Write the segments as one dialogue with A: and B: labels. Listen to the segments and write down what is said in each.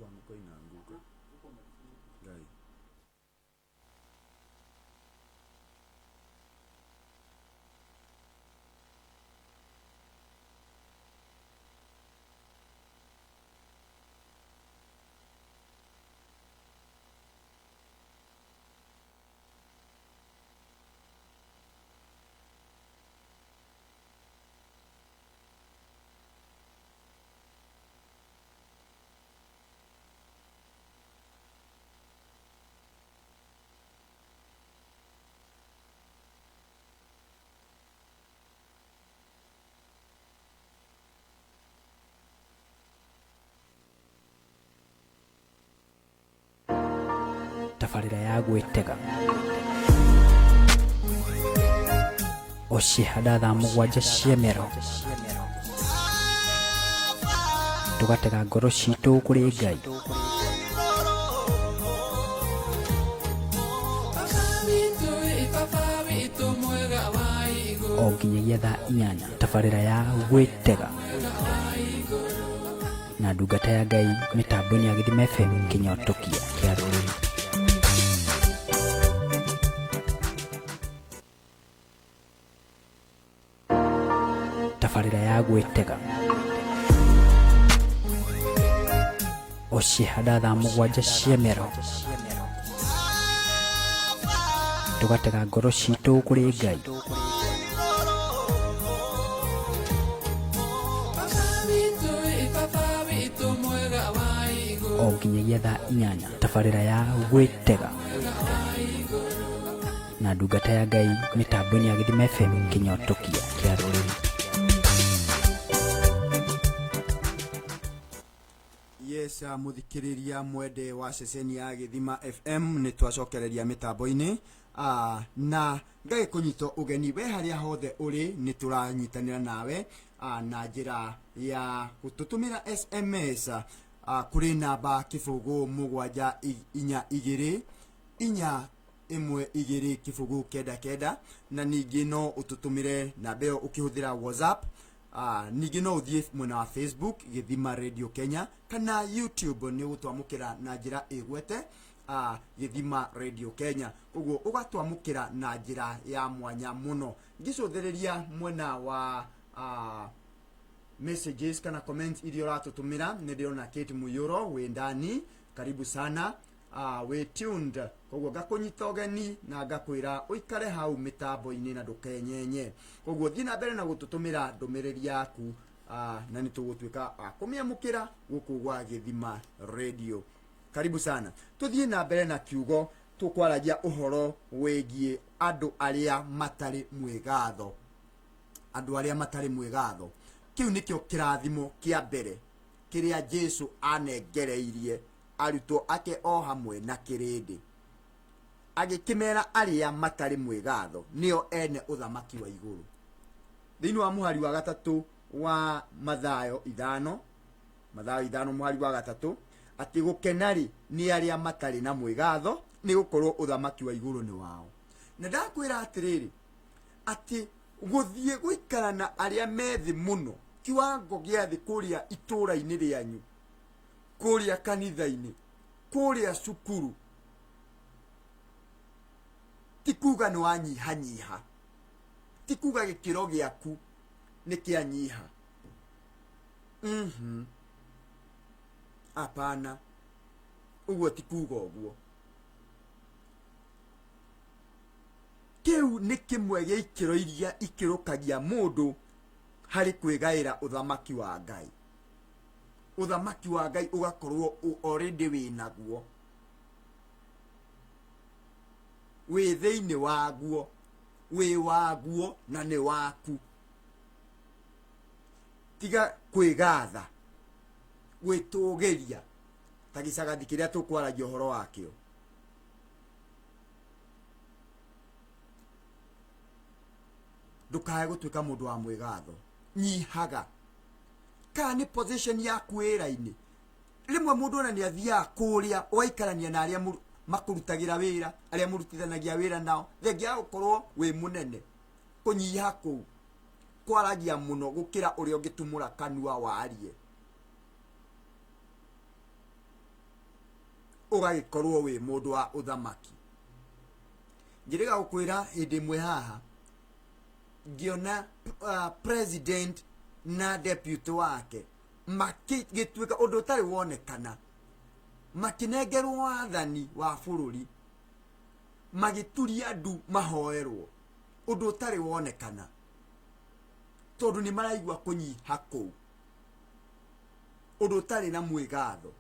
A: kwa mko inaanguka. Gai.
B: tafarira ya gwitega oshihada thaa mugwanja ciemero tugatega ngoro ciitũ kũrĩ Ngai o nginyagia thaa 8 tafarira ya gwitega na ndungata ya Ngai mitambo-inĩ ya Gĩthima FM Kinyotokia kĩa rũrĩrĩ. Tafarira ya gwitega oshihada thaa mugwanja ciemero tugatega ngoro ciitũ kũrĩ Ngai o nginyagia thaa 8 tafarira ya gwitega na ndungata ya Ngai mitambo-inĩ ya Gĩthima FM Kinyotokia kĩa rũrĩrĩ.
A: Yes, muthikiriria mwende wa ceceni ya Gĩthima FM ni twacokereria mitambo-ini na Ngai kunyito ugeni we haria hothe uri ni turanyitanira nawe na njira ya gututumira SMS kuri namba kifugu mugwanja inya igiri inya imwe igiri kifugu kenda kenda na ningi no ututumire namba yo ukihuthira WhatsApp. Ningi no uthie mwena wa Facebook Gĩthima Radio Kenya kana YouTube ni gutwamukira na njira igwete Gĩthima Radio Kenya, uguo ugatwamukira na njira ya mwanya muno. Ngicuthiriria mwena wa messages kana comments iria uratutumira ni ndirona Kate Muyuro we ndani, karibu sana, we tuned, koguo ngakunyita ugeni na ngakwira uikare hau mitambo-ini na ndukenyenye. Koguo thii na mbere na gututumira ndumiriri yaku na ni tugutwika kumiamukira guku gwa Gĩthima Radio. Karibu sana. Tuthie na mbere na kiugo tukwaragia uhoro wegie andu aria matari mwigatho. Andu aria matari mwigatho. Kiu nikio kirathimo kia mbere kiria Jesu anengereirie arutwo ake o hamwe na kirindi, agikimera aria matari mwigatho nio ene uthamaki wa iguru. Thiini wa muhari wa gatatu wa Mathayo 5 muhari wa gatatu ati gukenari ni aria matari na mwigatho ni gukorwo uthamaki wa iguru ni wao. Na ndakwira atiriri ati guthie guikara na aria methi muno kiwango gia thi kuria itura-ini rianyu, kuria kanitha-ini, kuria cukuru, tikuga ni wanyihanyiha, tikuga gikiro giaku ni kianyiha. Apana, uguo tikuga uguo. Kiu ni kimwe gia ikiro iria ikirukagia mundu hari kwigaira uthamaki wa Ngai. Uthamaki wa Ngai ugakorwo already winaguo, wi thiini waguo, wi waguo na ni waku. Tiga kwigatha gwitugeria ta gicagathi kiria tukwaragia uhoro wakio. Ndukae gutwika mundu wa mwigatho, nyihaga ka ni position yaku wira-ini. Rimwe mundu ona ni athia kuria waikarania na aria makurutagira wira, aria murutithanagia wira nao, thengia gukorwo wi munene, kunyiha kuu kwaragia muno gukira uria ungitumura kanua warie. ugagikorwo wi mundu wa uthamaki. Njiriga gukwira hindi imwe haha ngiona president na deputy wake makigituika undu utari wonekana, makinengerwo wathani wa bururi, magituria andu mahoerwo undu utari wonekana, tondu ni maraigua kunyiha kuu, undu utari na mwigatho.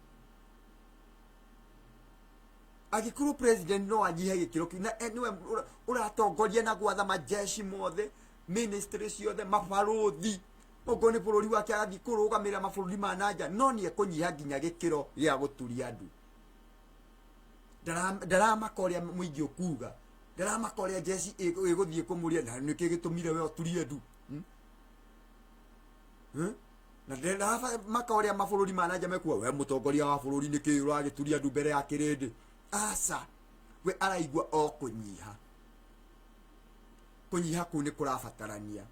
A: Agikuru president no anyihe gikiro na niwe uratongoria na gwatha majeshi mothe, ministry ciothe, mabaruthi, ugo ni bururi wake agathi kurugamira mabururi ma nanja, no nie kunyiha nginya gikiro gia guturia andu. Ndaramakoria muingi ukuga, ndaramakoria jeshi iguthie kumuria na niki gitumire we uturie andu. Na ndaramakoria mabururi ma nanja mekuwa we mutongoria wa bururi niki uragituria andu mbere ya kirindi. Asa we araigua o kunyiha, kunyiha kuu ni kurabatarania.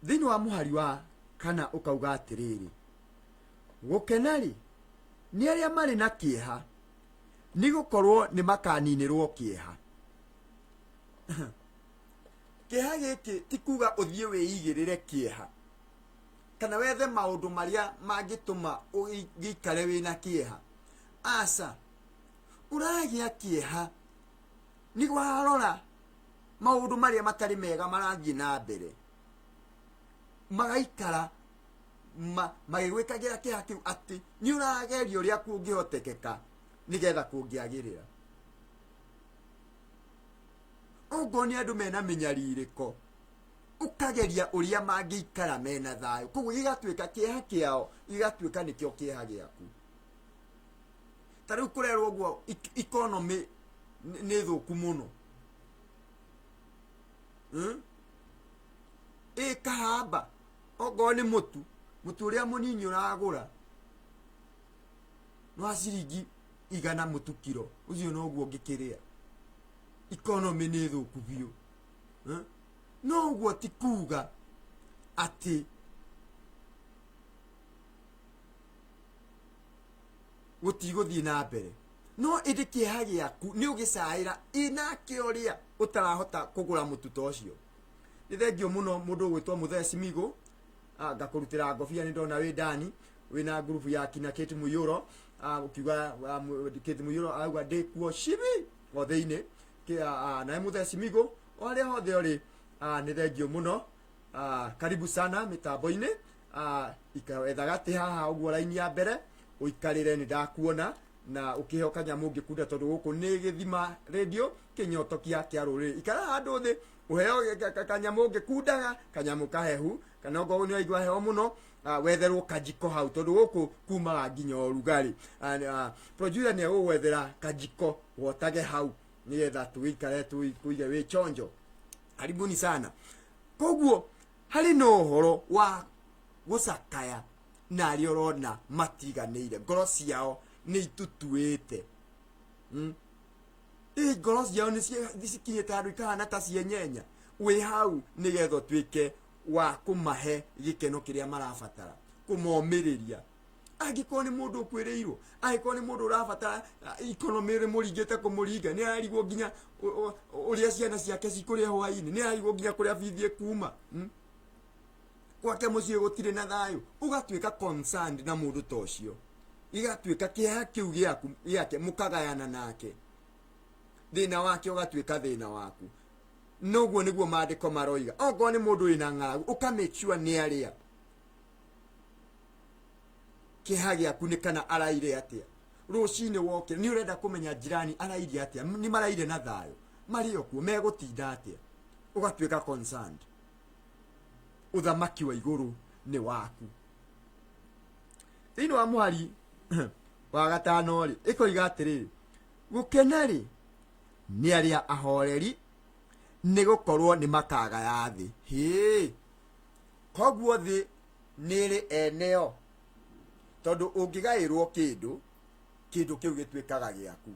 A: Thiini wa muhari wa kana ukauga atiriri, gukenari ni aria mari na kieha ni gukorwo ni makaninirwo kieha. Kieha giki ti kuga uthie wiigirire kieha kana wethe maundu maria mangituma ugikare wina kieha. Asa uragia kieha ni warora maundu maria matari mega marathie na mbere, magaikara magigwikagira kieha kiu ati ni urageria uria kungihotekeka nigetha kungiagirira. Ugo ni andu mena minyaririko, ukageria uria mangiikara mena thayo, koguo igatuika kieha kiao igatuika nikio kieha giaku. Tariu kurerwo uguo economy ni thuku muno, kahamba ogo ni mutu uria munini uragura no ciringi 100 mutu kilo, ucio no guo ngikiria. Economy ni thuku biu. No guo ti kuga ati gutiguthii na mbere, no indi kieha giaku ni ugicaira ina kioria utarahota kugura mutu tocio. Ni thengio muno mundu gwitwa Muthesi Migo, ngakurutira ngobia ni ndona wi ndani wina group ya kina Kate Muyuro, ukiuga Kate Muyuro auga ndikuo shibi othe-ini na Muthesi Migo ore hothe ori. Ni thengio muno, karibu sana mitambo-ini, ikawetha gati haha uguo line ya mbere uikarire ni ndakuona na ukihoka nyamu ngikunda tondu guku ni Githima radio kinyotokia kia ruriri. Ikara handu thi uheo kanyamu ngikundaga, kanyamu kahehu kana ngo ni aigua heho muno, wetherwo kajiko hau tondu guku kumaga nginya urugari. Producer ni ugwethera kajiko wotage hau nigetha tuikare tuige wi chonjo. Karibuni sana. Koguo hari no horo wa gucakaya na aria urona matiganire, ngoro ciao ni itutuite. Ngoro ciao ni cikinyite andu ikahana ta cienyeenya. Wi hau nigetha tuike wa kumahe gikeno kiria marabatara, kumomiriria. Angikorwo ni mundu ukwirirwo, angikorwo ni mundu urabatara economy ri muringite kumuringa, ni arigwo nginya uria ciana ciake cikuria hwaini, ni arigwo nginya kuria bithi kuma gwake mucii gutire na thayo, ugatuika concerned na mundu tocio, igatuika kieha kiu giaku yake mukagayana nake, thina wake ugatuika thina waku. Noguo niguo maandiko maroiga. Ogo ni mundu ina ng'aragu uka make sure ni aria kieha giaku ni kana araire atia. Rucini woke ni urenda kumenya jirani araire atia, ni maraire na thayo, mari okuo megutinda atia, ugatuika concerned. Uthamaki wa iguru ni waku. Thiini wa muhari wa gatano ri ikoiga atiriri, gukenari ni aria ahoreri ni gukorwo ni makagaya thi. Koguo thi niri eneo, tondu ungigairwo kindu kiu gituikaga giaku.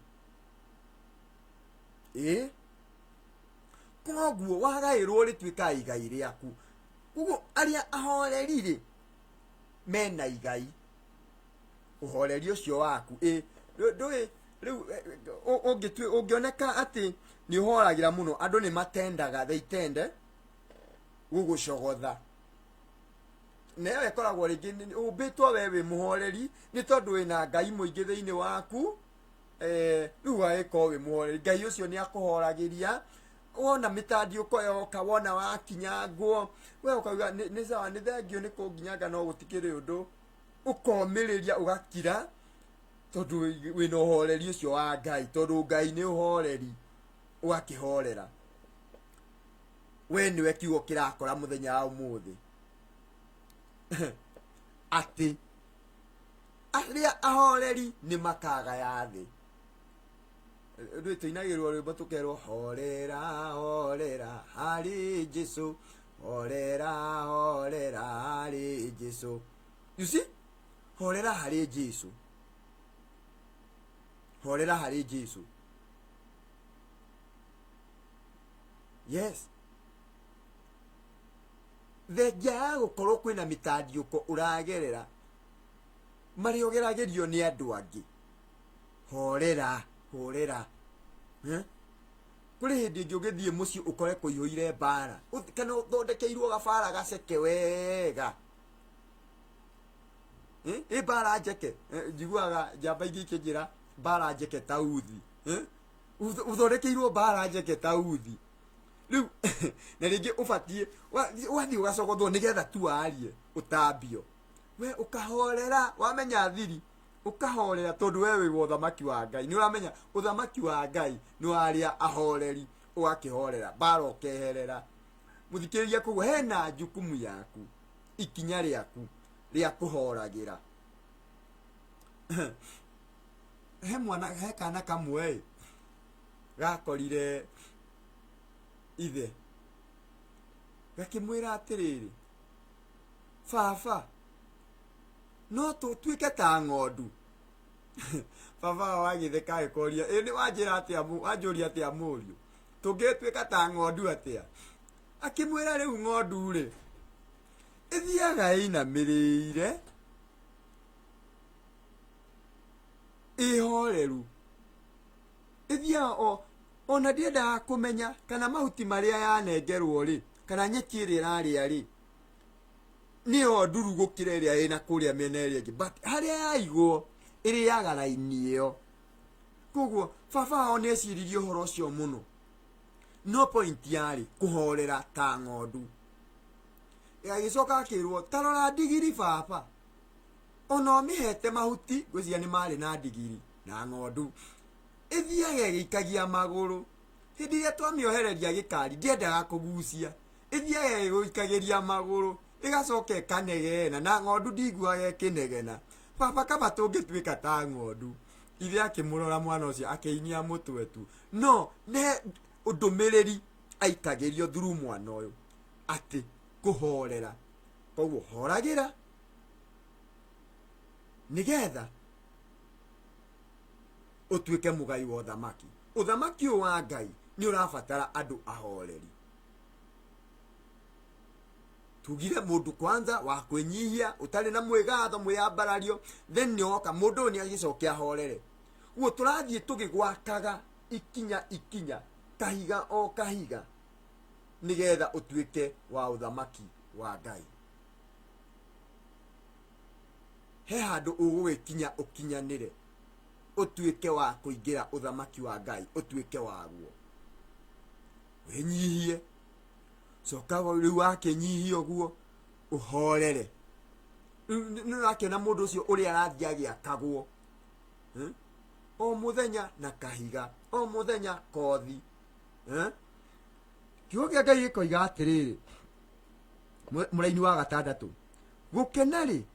A: Koguo wagairwo rituika igai riaku. Koguo aria ahoreri ri mena igai, uhoreri ucio waku ndui riu ungioneka ati ni uhoragira muno andu ni matendaga they tende gugucogotha nayo ikoragwo ringi umbitwo wewe muhoreri ni tondu wina ngai muingi thiini waku riu agiko wi muhoreri ngai ucio ni akuhoragiria wona mitandiuko yoka wona wakinyangwo we ukauga ni sawa ni thengio ni kunginyanga no gutikiri undu ukomiriria ugakira tondu wina uhoreri ucio wa ngai tondu ngai ni uhoreri ugakihorera we niwe kiugo kirakora muthenya wa umuthi ati aria ahoreri ni makaga ya thi ndu tuinagirwo rwimbo tukerwo horera horera hari Jesu horera horera hari Jesu. You see, horera hari Jesu, horera hari Jesu. Yes, thejaa gukorwo kwina mitandiuko uragerera mari ogeragerio ni andu angi horera horera kuri hindi ingi ugithie muci ukore kuihuire mbara kana uthondekeirwo gabara gaceke wega mbara njeke njiguaga njamba ingi ikinjira mbara njeke ta uthi uthondekeirwo mbara njeke ta uthi riu na ringi ubatie wathi ugacogothwo nigetha tu arie utambio we ukahorera wamenya thiri ukahorera tondu wewe wi uthamaki wa ngai ni uramenya uthamaki wa ngai ni waria ahoreri ugakihorera mbara ukeherera muthikiriria kugu hena jukumu yaku ikinya riaku ria kuhoragira he mwana he kana kamwe gakorire ithe gakimwira atiriri baba no tutuike ta ng'ondu baba wagitheka agikoria ni wanjira atia wanjuria atia murio tungituika ta ng'ondu atia akimwira riu ng'ondu ri ithiaga inamirire ihoreru ithia ona ndiendaga kumenya kana mahuti maria yanengerwo ri kana nyeki iri iraria ri niyo nduru gukira iria ina kuria mena iria ingi but haria yaigwo iriaga raini iyo koguo baba one eciririe uhoro ucio muno no point yari kuhorera ta ng'ondu agicoka akirwo tarora ndigiri baba ona mihete mahuti gwiciria ni mari na ndigiri na ng'ondu ithiaga gikagia maguru hindi iria twamiohereria gikari ndiendaga kugucia ithiaga guikagiria maguru igacoka ikanegena na ng'ondu ndiguaga ikinegena baba kaba tungituika ta ng'ondu ithe akimurora mwana ucio akiinia mutwe tu no ne undumiriri aikagirio thuru mwana uyu ati kuhorera koguo horagira nigetha utuike mugai wa uthamaki wa ngai ni urabatara andu ahoreri tugire mundu kwanza wa kwinyihia utari na mwigatho mwiyambarario then nioka mundu ni agicokia horere uo turathie tugigwakaga ikinya kahiga o kahiga nigetha utuike wa uthamaki wa ngai he handu ugugikinya ukinyanire utuike wa kuingira uthamaki wa ngai utuike waguo winyihie coka riu wakinyihia uguo uhorere ni akiona mundu ucio uri arathia agiakagwo o muthenya na kahiga o muthenya kothi kiugo kia ngai gikoiga atiriri muraini wa gatandatu gukena ri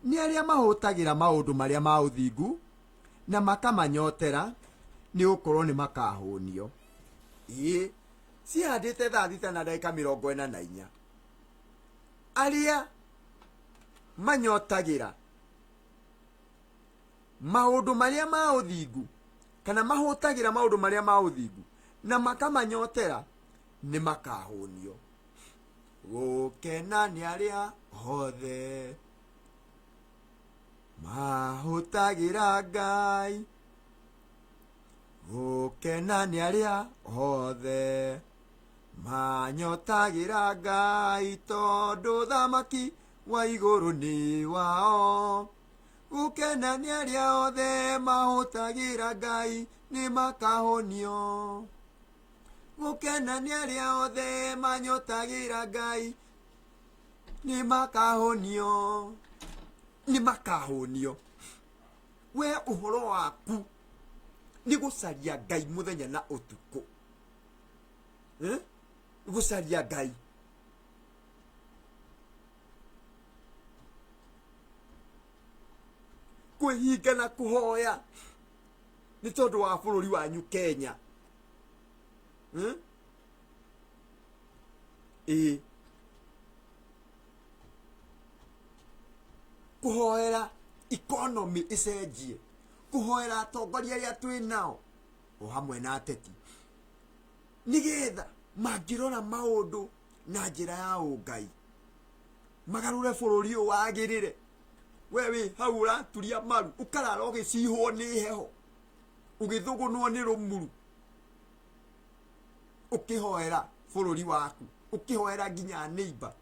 A: ni aria mahutagira maundu maria ma uthingu na makamanyotera ni ukorwo ni makahunio si handite thaa thita na ndagika 44 aria manyotagira maundu maria ma uthingu kana mahutagira maundu maria ma uthingu na makamanyotera ni makahunio gukena ni aria hothe mahunio mahutagira Ngai gukena ni aria othe manyotagira Ngai tondu thamaki wa iguru ni wao gukena ni aria othe mahutagira Ngai ni makahonio gukena ni aria othe manyotagira Ngai ni makahonio we uhoro waku ni gucaria Ngai muthenya na utuku gucaria Ngai kwihinga na kuhoya ni tondu wa bururi wanyu Kenya kuhoera economy icenjie kuhoera atongoria aria twi nao o hamwe na ateti nigetha mangirora maundu na njira ya ungai magarure bururi uyu wagirire wewe hau uraturia maru ukarara ugicihwo ni heho ugithugunwo ni rumuru ukihoera bururi waku ukihoera nginya neighbor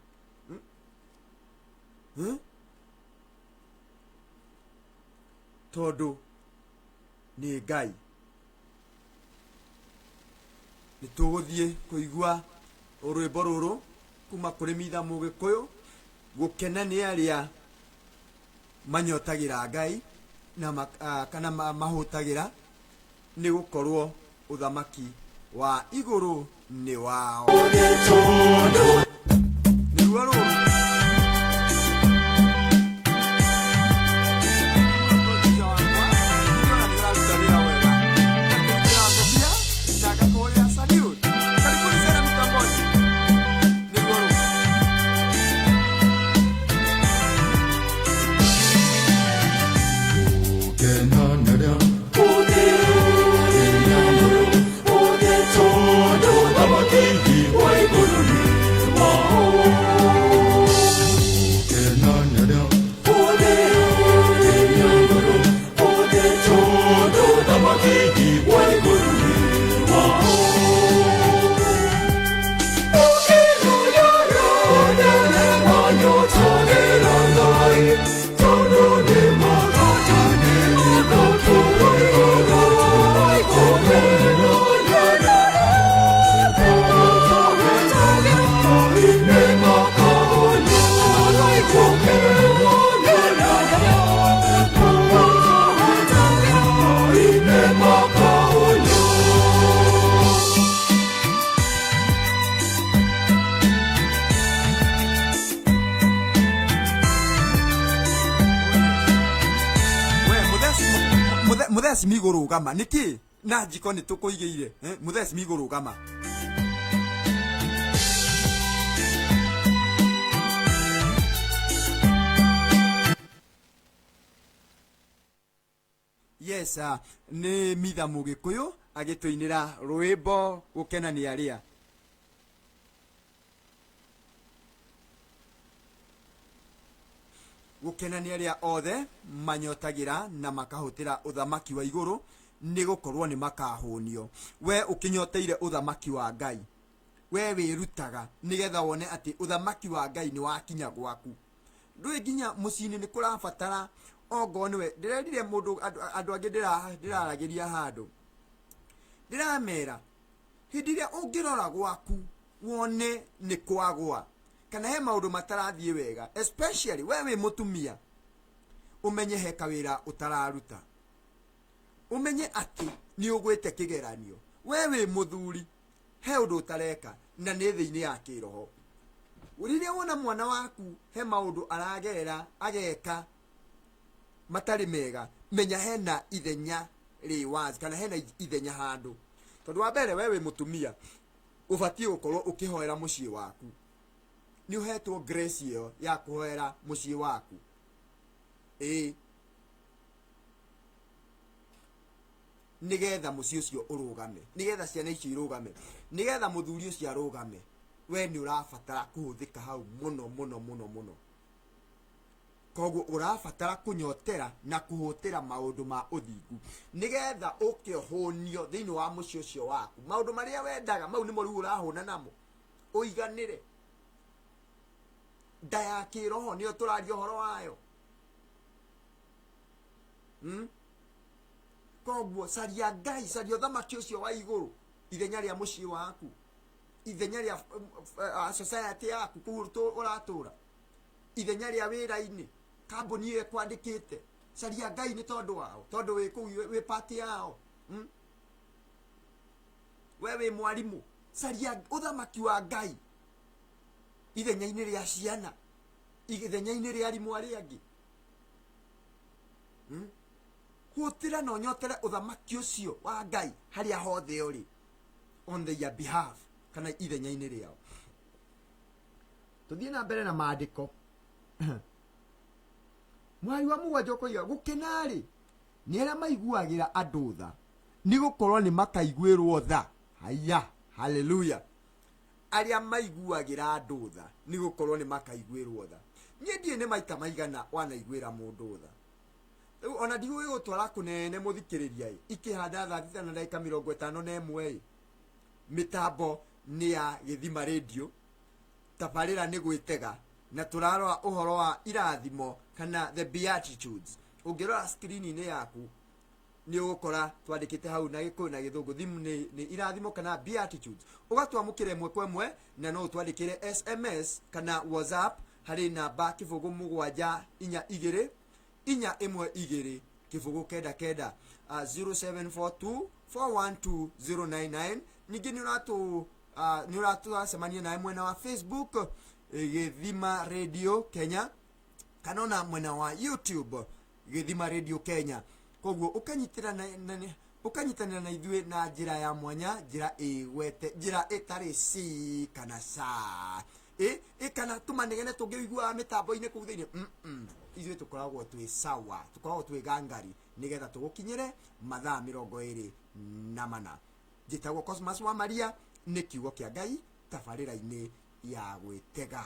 A: tondu ni Ngai nituguthie kuigua urwimbo ruru kuma kuri mitha mugikuyu gukena ni aria manyotagira Ngai na kana mahutagira ni gukorwo uthamaki wa iguru ni wao ni ruo muthesi migurugama niki na njiko ni tukuigeire muthesi migurugama yes ni mitha mugikuyu agitwinira rwimbo gukena ni aria gukena ni aria othe manyotagira na makahutira uthamaki wa iguru ni gukorwo ni makahunio we ukinyoteire uthamaki wa Ngai we wirutaga nigetha wone ati uthamaki wa Ngai ni wakinya gwaku ndui nginya mucini ni kurabatara ogo niwe ndirendire mundu andu angi ndiraragiria handu ndiramera hindi iria ungirora gwaku wone ni kwagwa kana he maundu matarathie wega especially wewe mutumia umenye he kawira utararuta umenye ati ni ugwite kigeranio wewe muthuri he undu utareka na ni thiini ya kiroho uriria wona mwana waku he maundu aragerera ageka matari mega menya hena ithenya riwazi kana hena ithenya handu tondu wa mbere wewe mutumia ubatie gukorwo ukihoera mucii waku ni uhetwo grace iyo ya kuhoera mucii waku nigetha mucii ucio urugame nigetha ciana icio irugame nigetha muthuri ucio arugame we ni urabatara kuhuthika hau muno koguo urabatara kunyotera na kuhutira maundu ma uthingu nigetha ukihunio thiini wa mucio cio waku maundu maria wendaga mau nimo riu urahuna namo uiganire nda ya kiroho nio turaria uhoro wayo koguo caria Ngai caria uthamaki ucio wa iguru ithenya ria mucii waku ithenya ria society yaku kuu uratura ithenya ria wira-ini kambuni ye kwandikite caria Ngai ni tondu wao tondu wi kuu wi party yao wewe mwalimu caria uthamaki wa Ngai ithenya-ini ria ciana ithenya-ini ria arimu aria angi hutira no nyotere uthamaki ucio wa Ngai haria hothe uri on their behalf kana ithenya-ini riao tuthie na mbere na maandiko mwari wa mugwanja ukoiga gukenari ni aria maiguagira andu tha ni gukorwo ni makaiguirwo tha haya haleluya aria maiguagira andu tha ni gukorwo ni makaiguirwo tha nie ndie ni maita maigana wanaiguira mundu tha ona ndiwe gutwara kunene muthikiriria ikihanda tha thita na dakika 51 mitambo ni ya Githima Radio tabarira ni gwitega na turarora uhoro wa irathimo kana the beatitudes ungirora screen-ini yaku ni ugukora twandikite hau na gikuyu na githungu thimu ni irathimo kana beatitudes ugatwamukire mwe kwemwe na no twandikire SMS kana WhatsApp hari namba kivugu 7 inya imwe igiri kivugu kenda kenda 0742 412099 ningi ni uratu semania na mwena wa Facebook Githima Radio Kenya kana na mwena wa YouTube Githima Radio Kenya koguo ukanyitana na ithue na njira ya mwanya njira igwete njira itari si kana sa kana tumanegene tungigua mitambo-ini kuu thiini ithue tukoragwo twi sawa tukoragwo twi gangari nigetha tugukinyire mathaa 24 njitagwo Cosmas wa Maria ni kiugo kia Ngai tabarira-ini ya gwitega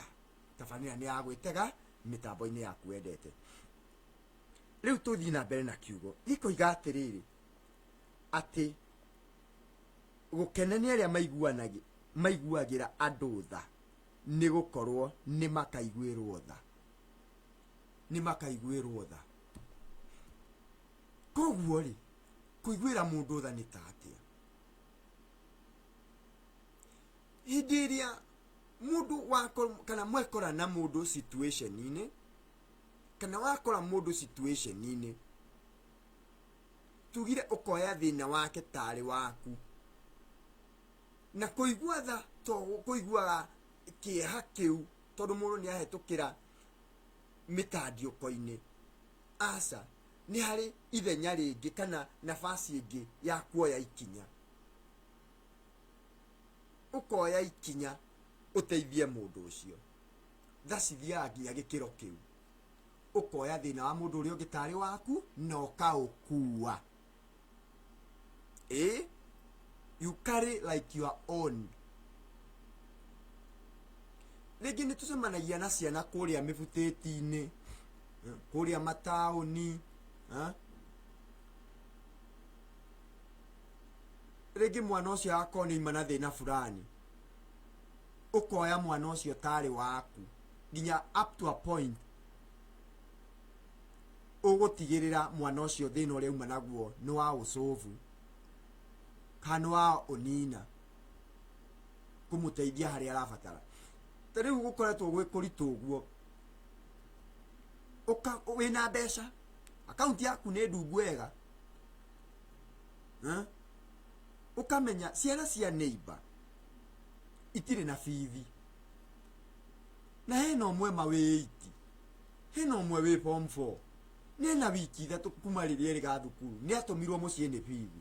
A: tabarira ni ya gwitega mitambo-ini yaku wendete riu tuthii na mbere na kiugo ikoiga atiriri ati gukenania aria maiguagira andu tha ni gukorwo ni makaiguirwo tha koguo ri kuiguira mundu tha ni tatia hindi iria mundu wako kana mwekora na mundu situation-ini kana wakora mundu situation-ini tugire ukoya thina wake tari waku na kuigua tha to kuiguaga kieha kiu tondu mundu ni ahetukira mitandiuko-ini asa ni hari ithenya ringi kana nafasi ingi ya kuoya ikinya ukoya ikinya uteithie mundu ucio thacithia nginya gikiro kiu ukoya thina wa mundu uria ungitari waku na ukaukua you carry like your own rigi ni tucemanagia na ciana kuria mibuteti-ini kuria matauni rigi mwana ucio akoni imana thina fulani ukoya mwana ucio tari waku nginya up to a point ugutigirira mwana ucio thina uria uma naguo ni wa ucovu kana wa unina kumuteithia hari arabatara tariu gukoretwo gwikuritu guo wina mbeca account yaku ni ndungu wega ukamenya ciana cia neighbor itire na bithi na hena umwe mawiti hena umwe wi form 4 nena wiki ithatu kuma riria riga thukuru ni atumirwo mucii ni bithi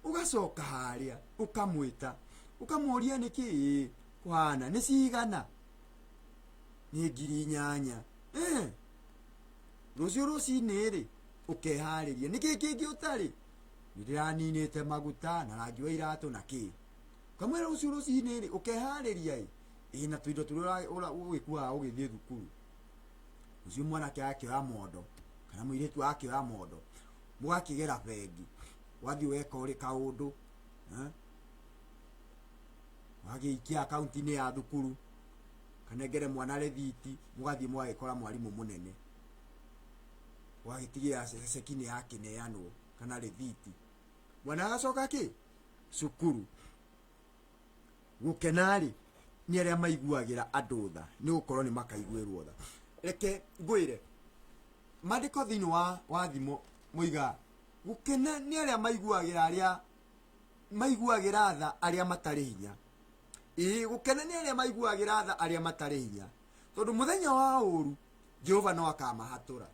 A: ugacoka haria ukamwita ukamuria niki kwana ni cigana ni 8,000 rucio rucini ri ukehariria niki kingi utari ndiraninite maguta na rangi wa iratu na ki kamwe rucio rucini ri ukehariria na tuindo turia ugikua ugithie thukuru ucio mwanake akioya mondo kana muiritu akioya mondo mugakigera bengi wathi weka uri kaundu wagiikia akaunti-ini ya thukuru kanengere mwana rethiti mugathi mwagikora mwarimu munene wagitigira sekini yake neanwo kana rethiti mwana agacoka ki cukuru gukenari ni aria maiguagira andu tha ni gukorwo ni makaiguirwo tha reke ngwire mandiko thini wa thimo muiga gukena ni aria maiguagira tha aria matari hinya gukena ni aria maiguagira tha aria matari hinya tondu muthenya wa uru Jehova no akamahatura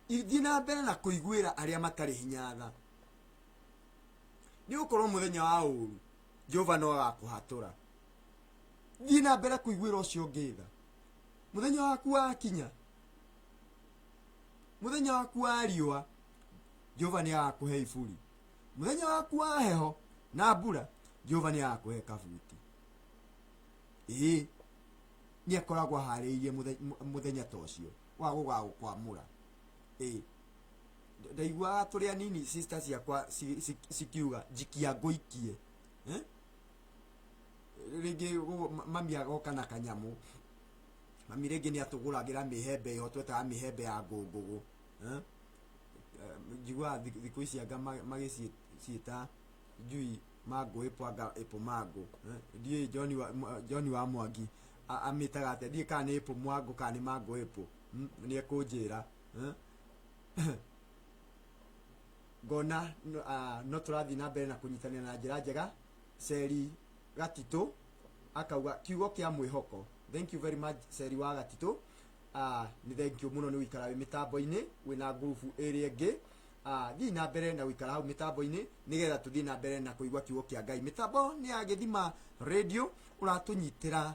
A: ithi na mbere na kuiguira aria matari hinya tha ni gukorwo muthenya wa uru Jehova no agakuhatura thi na mbere kuiguira ucio ngitha muthenya waku wakinya muthenya waku wa riua Jehova ni agakuhe iburi muthenya waku wa heho na mbura Jehova ni agakuhe kabuti ni akoragwo hariirie muthenya ta ucio wa gugagukwamura ndaigua turi anini sister ciakwa sikiuga jikia ngoikie ringi mami agoka na kanyamu mami ringi ni atuguragira mihembe yo twetaga mihembe ya ngungugu jigwa thiku ici anga magiciita njui mango ipo mango die John wa Mwangi amitaga ate die kana ipo mwango kana mango ipo ni ekunjira gona no turathi na mbere na kunyitania na njira njega Seri Gatito akauga kiugo kia mwihoko. Thank you very much Seri wa Gatito. Ni thank you muno ni wikara wi mitambo-ini wina ngurubu iri ingi thi na mbere na wikara hau mitambo-ini nigetha tuthi na mbere na kuigwa kiugo kia Ngai. Mitambo ni ya Githima Radio uratunyitira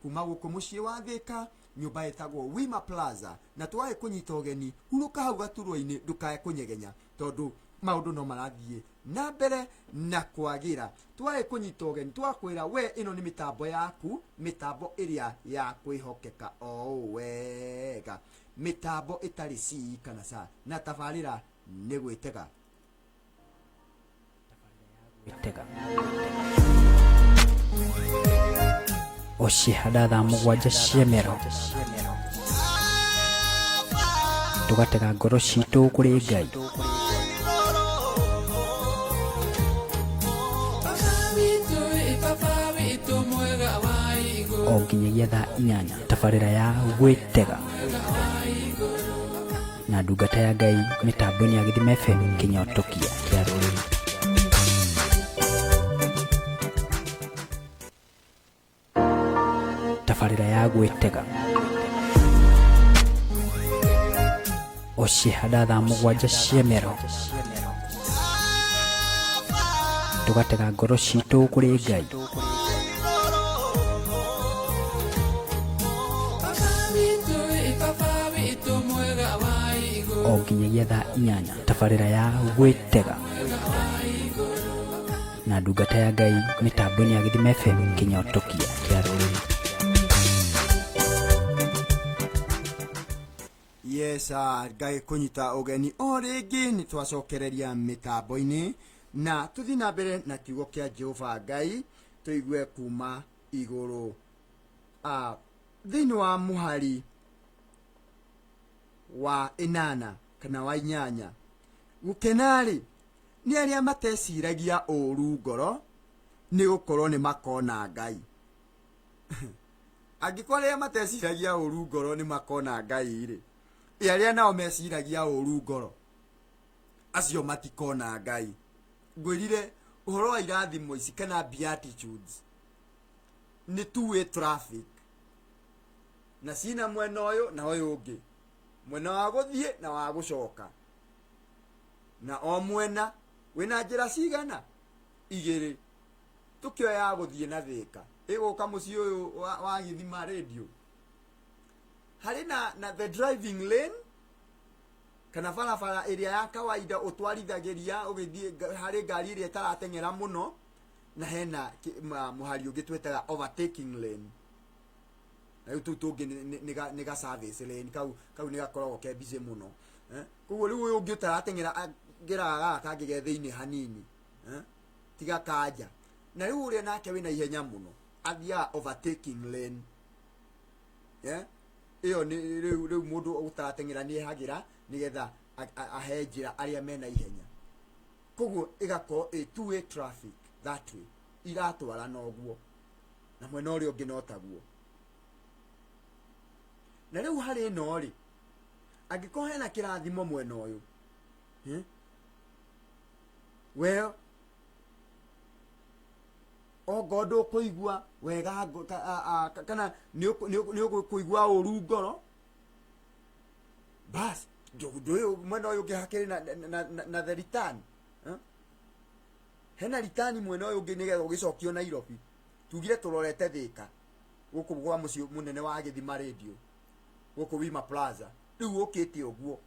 A: kuma guku mucii wa Thika nyumba etagwo Wima Plaza na twae kunyita ugeni huruka hau gaturwa-ini ndukae kunyegenya tondu maundu no marathie na mbere na kwagira twae kunyita ugeni twakwira we ino ni mitambo yaku mitambo iria ya kwihokeka wega mitambo itari si kana sa na tafarira ni gwitega
B: oshihada tha mugwanja ciemero tugatega ngoro citu kuri Ngai o nginyagia thaa 8 tabarĩra ya gwĩtega na ndungata ya Ngai mitambo-ini ya Githima FM kinyotokia kia rũrĩrĩ. Tabarĩra ya gwĩtega oshihada thaa mugwanja ciemero tugatega ngoro citu kuri Ngai o nginyagia thaa 8 tabarĩra ya gwĩtega na ndungata ya Ngai mitambo-ini ya Githima FM kinyotokia kia rũrĩrĩ.
A: Yes, Ngai kunyita ugeni o ringi ni twacokereria mitambo-ini na tuthi na mbere na kiugo kia Jehova Ngai tuigue kuma iguru thini wa muhari wa 8 kana wa 8 gukenari ni aria mateciragia uru ngoro ni gukorwo ni makona Ngai angikore mateciragia uru ngoro ni makona Ngai ri aria nao meciragia uru ngoro acio matikona Ngai. Ngwirire uhoro wa irathimo ici kana beatitudes ni two-way traffic na sina mwena uyu na uyu ungi mwena wa guthie na wa gucoka na o mwena wina njira cigana igiri tukioya guthie na Thika iguka mucii uyu wa Githima Radio hari na the driving lane kana barabara area ya kawaida utwarithagiria ugithie hari ngari iria taratengera muno na hena muhari ungi twetaga overtaking lane na tu tungi ni ga service lane kau ni gakoragwo ke busy muno koguo riu uyu ungi utaratengera ngiraga kangige thiini hanini tiga kanja na riu uria nake wina ihenya muno athia overtaking lane iyo ni riu mundu utaratengera ni hagira nigetha ahenjira aria mena ihenya koguo igako a two way traffic that way iratwara noguo na mwena uria ungi notaguo na riu hari no ri angiko hena kirathimo mwena uyu well ogodo kuigua wega kana ni kuigua uru ngoro bas ndoyo mwena uyu ngihakiri na the return hena return mwena uyu ngi nigetha ugicokio Nairobi tugire turorete Thika guku gwa muci munene wa Githima radio guku Wima Plaza riu ukite uguo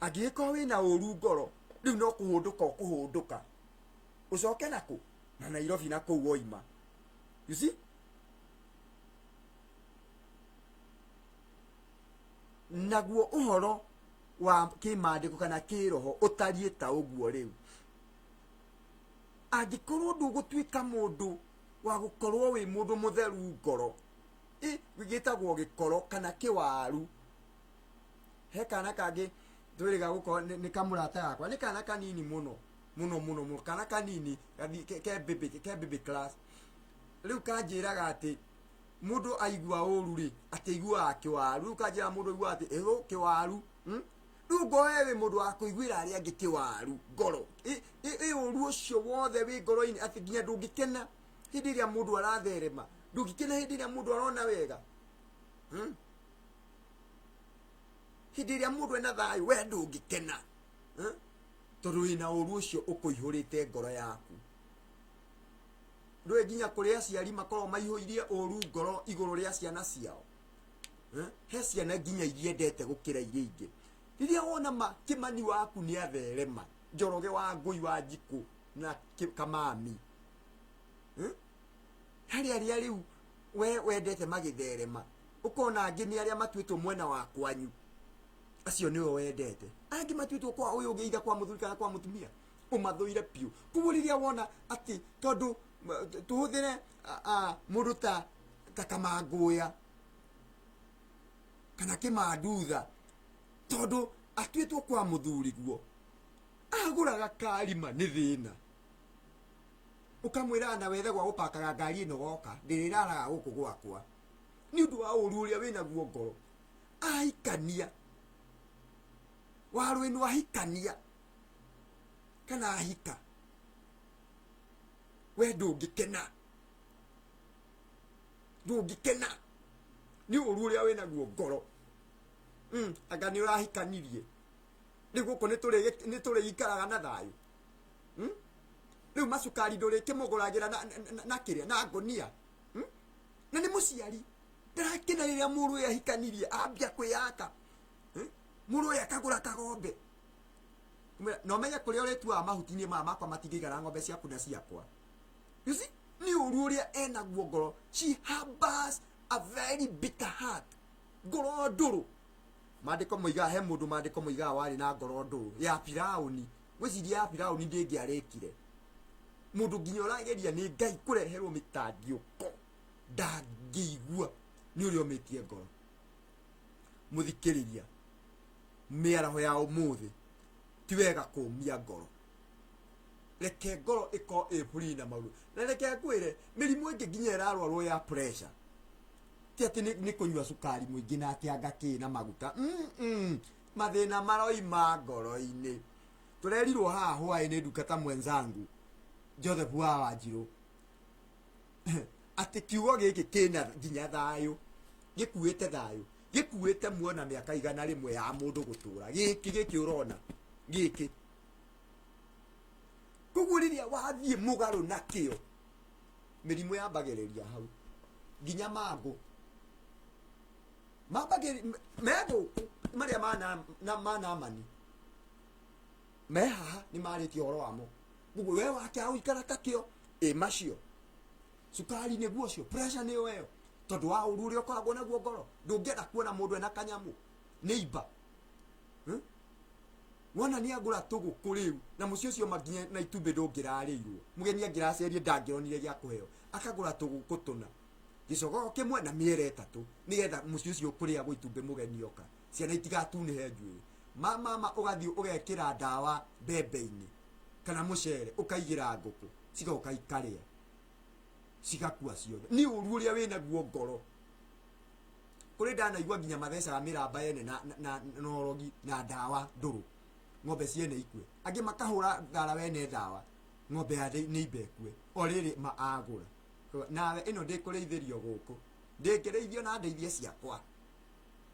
A: agiko wina uru ngoro riu no kuhunduka ucoke nako na Nairobi na kou woima you see naguo uhoro wa kimandiko kana kiroho utarie ta uguo riu angikorwo ndugutwika mundu wa gukorwo wi mundu mutheru ngoro wigitagwo gikoro kana kiwaru he kana kangi twiriga guko ni kamurata yakwa ni kana kanini muno kana kanini ke baby class riu kanjiraga ati mundu aigua uru ri ateigua kiwaru riu kanjira mundu aigua ati kiwaru riu ngoewe mundu akuiguira ari angi kiwaru ngoro uru ucio wothe wi ngoro-ini ati nginya ndungikena hindi iria mundu aratherema ndungikena hindi iria mundu arona wega hindi iria mundu ena thayu we ndungikena tondu wina uru ucio ukuihurite ngoro yaku ndwe nginya kuri aciari makorwo maihuririe uru ngoro iguru ria ciana ciao he ciana nginya iriendete gukira iria ingi riria wona kimani waku ni atherema Njoroge wa Ngui wa Njiku na Kamami hari riu we wendete magitherema ukona angi ni aria matwitwo mwena wa kwanyu acio niwe wendete angi matwitwo kwa uyu ngiiga kwa muthuri kana kwa mutumia umathuire piu kuuriria wona ati tondu tuhuthire mundu ta Kamanguya kana Kimandutha tondu atwitwo kwa muthuri guo aguraga karima ni thina ukamwira na wethe gwa gupakaga ngari ino goka ndiriraga guku gwakwa ni undu wa uru uria wina guo ngoro ahikania waru ino ahikania kana ahika we ndungikena ni uru uria wina guo ngoro anga ni urahikanirie ni guko ni turi ikaraga na thayu riu macukari nduri kimuguragira na kiria na ngonia na ni muciari ndarakena riria muru ya hikanirie ambia kwiyaka muru ya kagura kagombe no menya kuria uretua mahutini makwa matingigara ngombe ciaku na ciakwa you see ni uru uria ena guo ngoro she harbors a very bitter heart ngoro nduru mandiko muiga he mundu mandiko muiga wari na ngoro nduru ya Firauni gwiciria ya Firauni ndingiarekire mundu nginya urageria ni Ngai kureherwo mitandiuko ndangigua ni urio metie ngoro muthikiriria miaraho ya umuthi ti wega kumia ngoro reke ngoro iko free na mauru na reke kwire mirimu ingi nginya irarwarwo ya pressure ti ati ni kunywa sukari muingi na kianga kina maguta mathina maroima ngoro-ini turerirwo haha hwaini ndukata mwenzangu Joseph wa Wanjiru ati kiugo giki kina nginya thayu gikuite thayu gikuite muona miaka igana rimwe ya mundu gutura giki urona giki kuguriria wathie mugaru nakio mirimu yambagiriria hau nginya mangu mego maria mana mani meha ni mariti horo wamo gugu we wake au ikara takio macio cukari nĩguo ũcio, pressure nĩyo ĩyo, tondũ wa ũru ũrĩa ũkoragwo naguo ngoro. Ndũngĩenda kuona mũndũ ena kanyamu neighbor, wona nĩ agũra tũgũkũ rĩu na mũciĩ ũcio maginye na itumbĩ ndũngĩrarĩirwo, mũgeni angĩracerie ndangĩronire gĩa kũheo, akagũra tũgũkũ tũna gĩcogo kĩmwe na mĩera ĩtatũ, nĩgetha mũciĩ ũcio kũrĩagwo itumbĩ mũgeni oka, ciana itigatunĩhe njuĩrĩ. Mama ũgathiĩ ũgekĩra ndawa mbembe-inĩ kana mũcere ũkaigĩra ngũkũ, cigoka ikarĩa cigakua ciothe. Nĩ ũru ũrĩa wĩnaguo ngoro. Kũrĩ ndanaigua nginya mathecaga mĩramba yene na norogi na ndawa ndũrũ, ng'ombe ciene ikue. Angĩ makahũra thara wene ndawa, ng'ombe ya nĩimba ikue, o rĩrĩ agũra. Nawe ĩno ndĩkũrĩithĩrio gũkũ, ndĩngĩrĩithio na ndeithie ciakwa,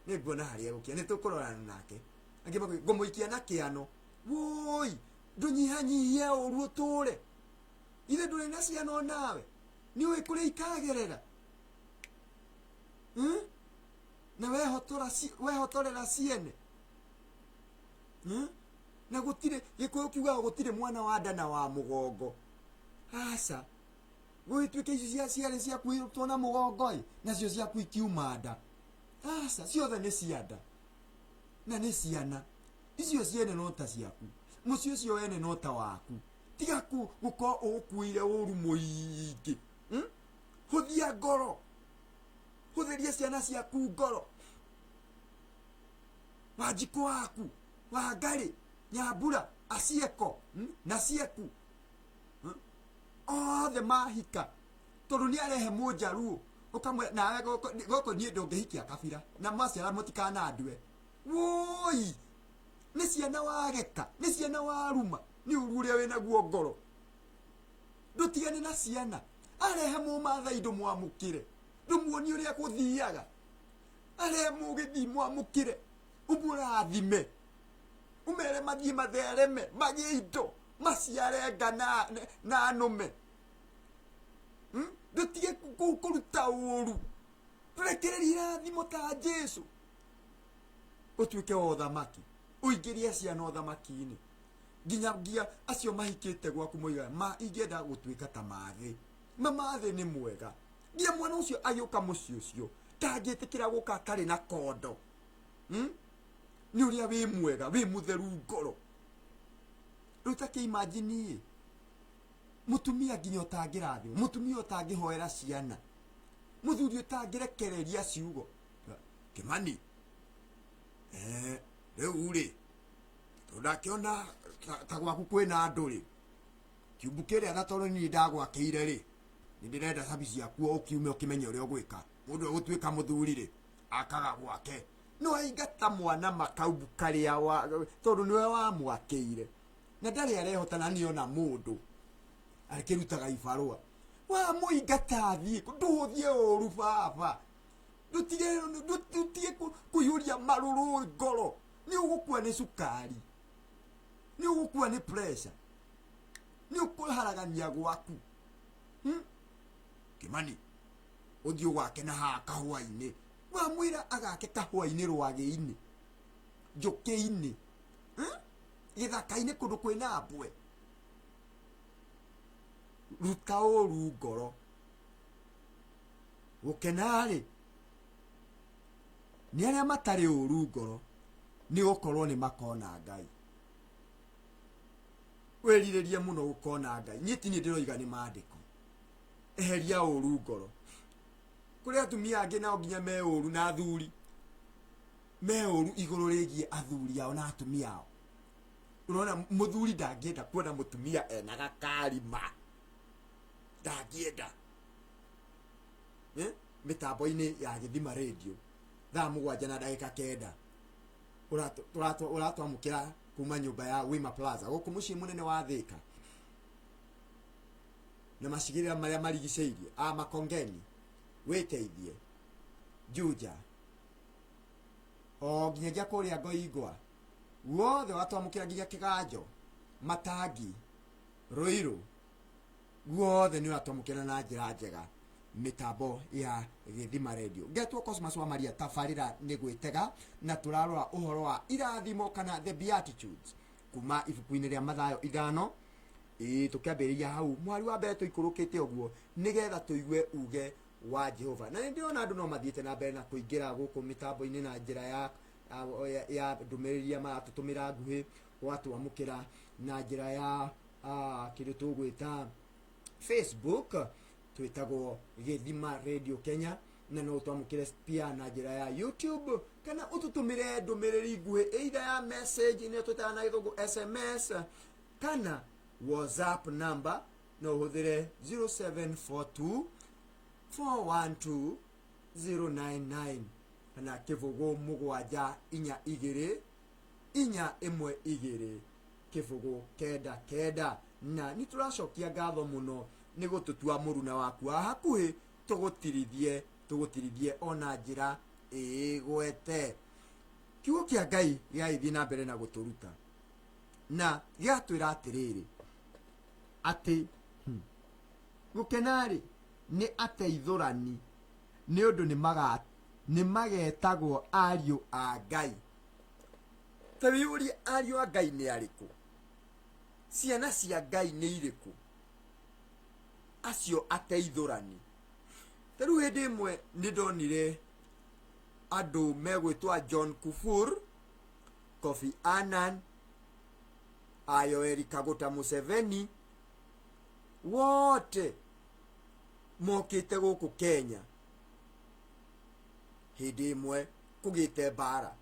A: nĩnguona harĩa gũkia, nĩtũkũrorana nake. Angĩ ngũmũikia na kĩano, woi ndũnyihanyihie ũru ũtũre, ithe ndũrĩ na ciana o nawe, nĩũĩ kũrĩa ikagerera, na wehotorera ciene, na gũtirĩ Gĩkũyũ kiugaga gũtirĩ mwana wa nda na wa mũgongo. Aca gwĩtuĩke icio ciarĩ ciaku irutwo na mũgongo nacio ciaku ikiuma nda. Aca ciothe nĩ cia nda na nĩ ciana, icio ciene no ta ciaku, mũciĩ ũcio wene no ta waku. Tiga gũkorwo ũkuire ũru mũingĩ, hũthia ngoro, hũthĩria ciana ciaku ngoro. Wanjikũ waku, Wangari, Nyambura, Acieko na Cieku othe mahika, tondũ nĩ arehe mũnjaruo ũkamwe nawe gũkũ niĩ ndũngĩhikia kabira na maciara mũtikanandue. Woi nĩ ciana wageka, nĩ ciana waruma, nĩ ũru ũrĩa wĩnaguo ngoro. Ndũtigane na ciana, arehe mũmathai ndũmwamũkĩre, ndũmuonie ũrĩa gũthiaga, arehe mũgĩthiĩ mwamũkĩre, ũmũrathime, umere mathiĩ mathereme, magĩe indo, maciare nga na nũme. Ndũtige kũruta ũru, tũrekererie irathimo ta Jesu, ũtuĩke wa ũthamaki, ũingĩrie ciana ũthamaki-inĩ. Nginyagia acio mahikĩte gwaku moigaga ingĩenda gũtuĩka ta mathĩ. Mathĩ nĩ mwega, nginya mwana ũcio agĩũka mũciĩ ũcio ndangĩtĩkĩra gũka akarĩ na kondo. Nĩ ũrĩa wĩ mwega, wĩ mũtheru ngoro. Rĩu ta kĩimagine mũtumia nginya ũtangĩrathimwo, mũtumia ũtangĩhoera ciana, mũthuri ũtangĩrekereria ciugo. Kĩmani rĩu rĩ tũndakĩona ta gwaku kwĩna andũ rĩ, kiumbu kĩrĩa na tondũ niĩ ndagwakĩire rĩ, nĩ ndĩrenda cabi ciakuo ũkiume ũkĩmenye ũrĩa ũgwĩka. Mũndũ ũgũtuĩka mũthuri rĩ akaga gwake, no aingata mwana makaumbu karĩa tondũ nĩwe wamwakĩire na ndarĩ arehotana nĩ ona mũndũ akĩrutaga ibarũa. Wa mũingata thiĩ, ndũthie ũru baba, ndũtige kũiyũria marũrũ ngoro, nĩ ũgũkua nĩ cukari, nĩ ũgũkua nĩ pressure, nĩ ũkũharagania gwaku. Kĩmani ũthiĩ gwake na haha kahũa-inĩ, wamwĩra agake kahũa-inĩ rwagĩ-inĩ, njũkĩ-inĩ, gĩthaka-inĩ kũndũ kwĩna mbwe. Ruta ũru ngoro, gũkenarĩ nĩ arĩa matarĩ ũru ngoro, nĩ gũkorwo nĩ makona Ngai. Wĩrirĩrie mũno gũkona Ngai, niĩ ti niĩ ndĩroiga nĩ maandĩko. Eheria ũru ngoro. Kũrĩ atumia angĩ nao nginya me ũru na athuri, me ũru igũrũ rĩgiĩ athuri ao na atumia ao. Ũrona mũthuri ndangĩenda kuona mũtumia ena gakarima, ndangĩenda. Mĩtambo-inĩ ya Gĩthima Radio thaa 7:09 ũratwamũkĩra kuma nyũmba ya Wima Plaza gũkũ mũciĩ mũnene wa Thĩka na macigĩrĩra marĩa marigicĩirie Makongeni, Wĩteithie, Juja, o nginyagia kũrĩa Ngoingwa, wothe watwamũkĩra nginya Kĩganjo, Matangi, Ruiru, wothe nĩ watwamũkĩra na njĩra njega mitambo ya Gĩthima Radio. Ngetwo Cosmas wa Maria, tabarĩra nĩ gwĩtega na tũrarora ũhoro wa irathimo kana the Beatitudes kuma ibuku-inĩ rĩa Mathayo 5 tukiambĩrĩria hau mwari wa mbere tũikũrũkĩte ũguo nĩgetha tũigue uge wa Jehova. Na nĩndĩrona andũ no mathiĩte na mbere na kũingĩra gũkũ mĩtambo-inĩ na njĩra ya ndũmĩrĩri ya maratũtũmĩra nguhĩ, gwatwamũkĩra na njĩra ya kĩndũ tũgwĩta Facebook, twĩtagwo Gĩthima Radio Kenya, na no twamũkĩre pia na njĩra ya YouTube, kana ũtũtũmĩre ndũmĩrĩri nguhĩ either ya message nĩyo twĩtaga na gĩthũngũ SMS, kana WhatsApp number no ũhũthĩre 0742 412 099 kana kĩbũgũ 7 2 4 1 2 kĩbũgũ 99. Na nĩtũracokia ngatho mũno nĩ gũtũtua mũruna waku wa hakuhĩ tũgũtirithie ona njĩra ĩgwete. Kiugo kĩa Ngai gĩgagĩthiĩ na mbere na gũtũruta na gĩgatwĩra atĩrĩrĩ atĩ gũkenarĩ nĩ ateithũrani nĩ ũndũ nĩ magetagwo ariũ a Ngai. Ta wĩyũrie ariũ a Ngai nĩ arĩkũ? Ciana cia Ngai nĩ irĩkũ acio ateithũrani? Ta rĩu hĩndĩ ĩmwe nĩ ndonire andũ megwĩtwa John Kufur, Kofi Annan, Yoweri Kaguta Museveni, wote mokĩte gũkũ Kenya hĩndĩ ĩmwe kũgĩte mbara,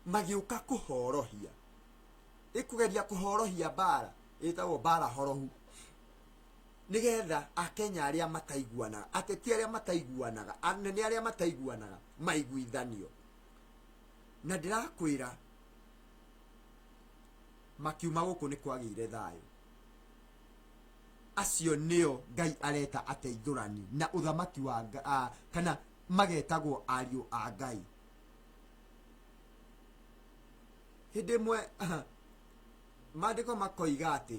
A: magĩũka kũhorohia, ĩkũgeria kũhorohia mbara ĩtagwo mbara horohu, nĩgetha Akenya arĩa mataiguanaga, ateti arĩa mataiguanaga, anene arĩa mataiguanaga maiguithanio. Na ndĩrakwĩra makiuma gũkũ nĩ kwagĩire thayũ. Acio nĩo Ngai areta ateithũrani na ũthamaki wa kana magetagwo ariũ a Ngai. Hĩndĩ ĩmwe maandĩko makoiga atĩ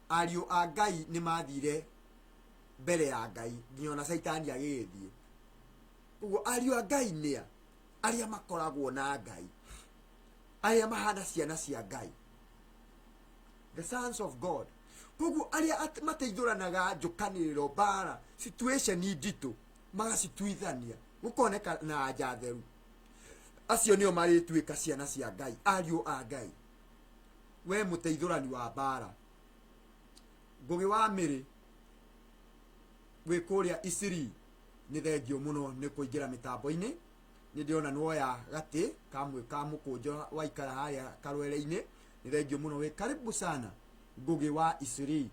A: ariũ a Ngai nĩ mathire mbere ya Ngai nginya ona Saitani agĩgĩthiĩ. Ũguo ariũ a Ngai nĩa arĩa makoragwo na Ngai, arĩa mahana ciana cia Ngai, the sons of God. Koguo arĩa mateithũranaga njũkanĩrĩro, mbara, situation nditũ, magacituithania gũkoneka na anja theru, acio nĩo marĩtuĩka ciana cia Ngai, ariũ a Ngai. We mũteithũrani wa mbara, Ngũgĩ wa Mĩrĩ wĩ kũrĩa Isiri, nĩ thengio mũno nĩ kũingĩra mĩtambo-inĩ. Nĩ ndĩrona nĩwoya gatĩ kamwe ka mũkũnjo waikara harĩa karwere-inĩ, nĩ thengio mũno, wĩ karibu sana Ngũgĩ wa Isiri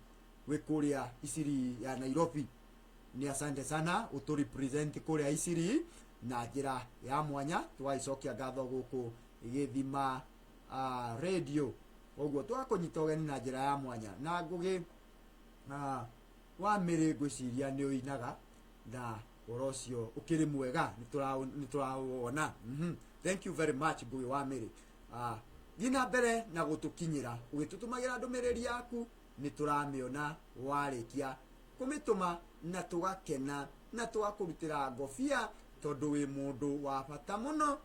A: wĩ kũrĩa Isiri ya Nairobi. Ni asante sana uturepresent kũrĩa Isiri na njĩra ya mwanya. Twaicokia ngatho gũkũ Gĩthima Radio, ũguo twakũnyita ũgeni na njĩra ya mwanya. Na Ngũgĩ wa Mĩrĩ ngwĩciria nĩ ũinaga na ũhoro ũcio ũkĩrĩ mwega, nĩ tũrawona. Thank you very much Ngũgĩ wa Mĩrĩ. Thiĩ na mbere na gũtũkinyĩra ũgĩtũtũmagĩra ndũmĩrĩri yaku, nĩ tũramĩona warĩkia kũmĩtũma na tũgakena na tũgakũrutĩra ngobia, tondũ wĩ mũndũ wa bata mũno,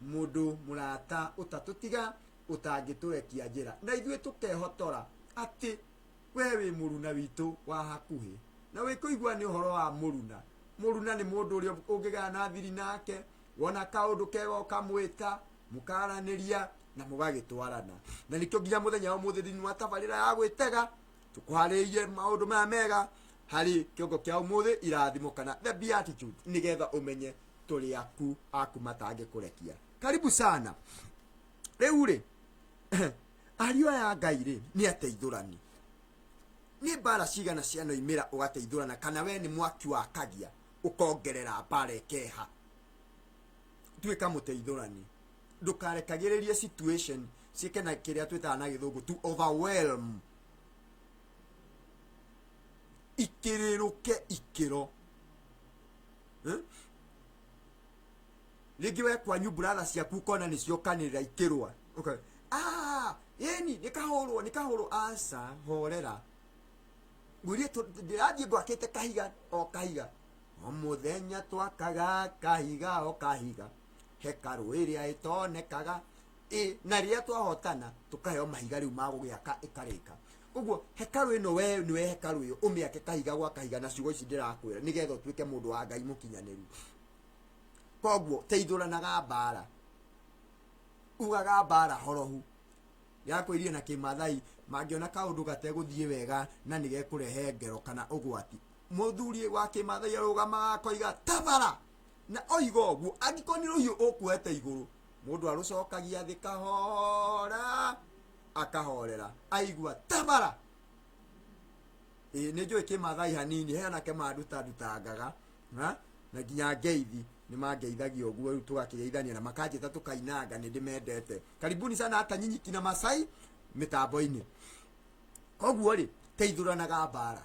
A: mũndũ mũrata ũtatũtiga, ũtangĩtũrekia njĩra. Na ithuĩ tũkehotora atĩ we wĩ mũruna witũ wa hakuhĩ, na wĩ kũigua nĩ ũhoro wa mũruna. Mũruna nĩ mũndũ ũrĩa ũngĩgaya na thiri nake, wona kaũndũ kega ũkamwĩta, mũkaranĩria na mũgagĩtwarana. Na nĩkĩo nginya mũthenya wa ũmũthĩ thĩinĩ wa tabarĩra ya gwĩtega tũkwarĩirie maũndũ maya mega harĩ kĩongo kĩa ũmũthĩ, irathimo kana the beatitude, nĩgetha ũmenye tũrĩ aku matangĩkũrekia. Karibu sana. Rĩu rĩ ariũ aya Ngai rĩ nĩ ateithũrani. Nĩ mbara cigana cianoimĩra ũgateithũrana, kana we nĩ mwaki wakagia ũkongerera mbara ĩkeha? Tuĩka mũteithũrani, ndũkarekagĩrĩrie situation ciĩke na kĩrĩa twĩtaga na gĩthũngũ to overwhelm, ikĩrĩrũke ikĩro. Rĩngĩ we kwanyu brother ciaku kona nĩ ciokanĩrĩra ikĩrũa, okay, yeni nĩkahũrwo, aca horera. Ngwĩrie ndĩrathiĩ ngwakĩte kahiga o kahiga, o mũthenya twakaga kahiga o kahiga, hekarũ ĩrĩa ĩtonekaga, na rĩrĩa twahotana tũkaheo mahiga rĩu ma gũgĩaka ĩkarĩka. koguo hekalu ino we niwe hekalu yo umiake kahiga gwa kahiga na ciugo ici ndirakwira nigetha utuike mundu wa Ngai mukinyaniru koguo teithuranaga mbara ugaga mbara horohu yakwirie na kimathai mangiona kaundu gateguthie wega na nigekurehe ngero kana ugwati muthuri wa kimathai arugamaga koiga tabara na oigo guo angikoni ruhiu ukuete iguru mundu arucokagia thi kahora akahorera aigua tabara ni njui kimathai hanini heana ke madutangaga na nginya ngeithi ni mangeithagio guo riu tugakigeithania na makanjita tukainanga ni ndimendete karibuni sana hata nyinyi kina Masai mitambo-ini koguo ri teithuranaga mbara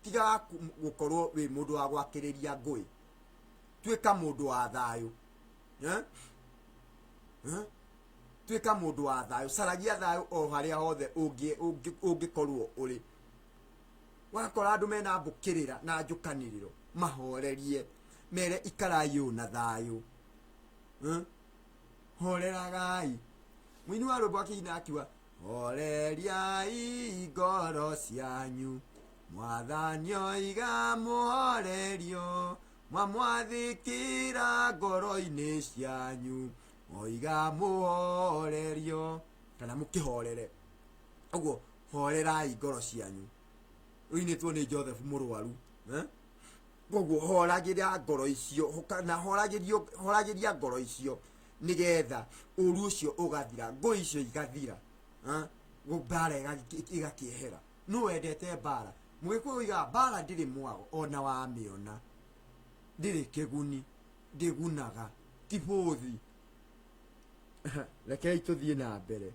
A: tiga gukorwo wi mundu wa gwakiriria ngui tuika mundu wa thayu tuika mundu wa thayu caragia thayu o haria hothe ungikorwo uri wakora andu mena mbukirira na njukaniriro mahorerie mere ikarayo na thayu horeragai mwini wa rwimbo akina akiwa horeriai ngoro cianyu mwathani oiga muhorerio mwamwathikira ngoro-ini cianyu oiga muhorerio kana mukihorere uguo horerai ngoro cianyu uinitwo ni Joseph murwaru koguo horagiria ngoro icio kana horagiria ngoro icio nigetha uru ucio ugathira ngui icio igathira mbara igakiehera no wendete mbara mugikuiga mbara ndiri mwago ona wa miona ndiri kiguni ndigunaga tibothi rekei tuthie na mbere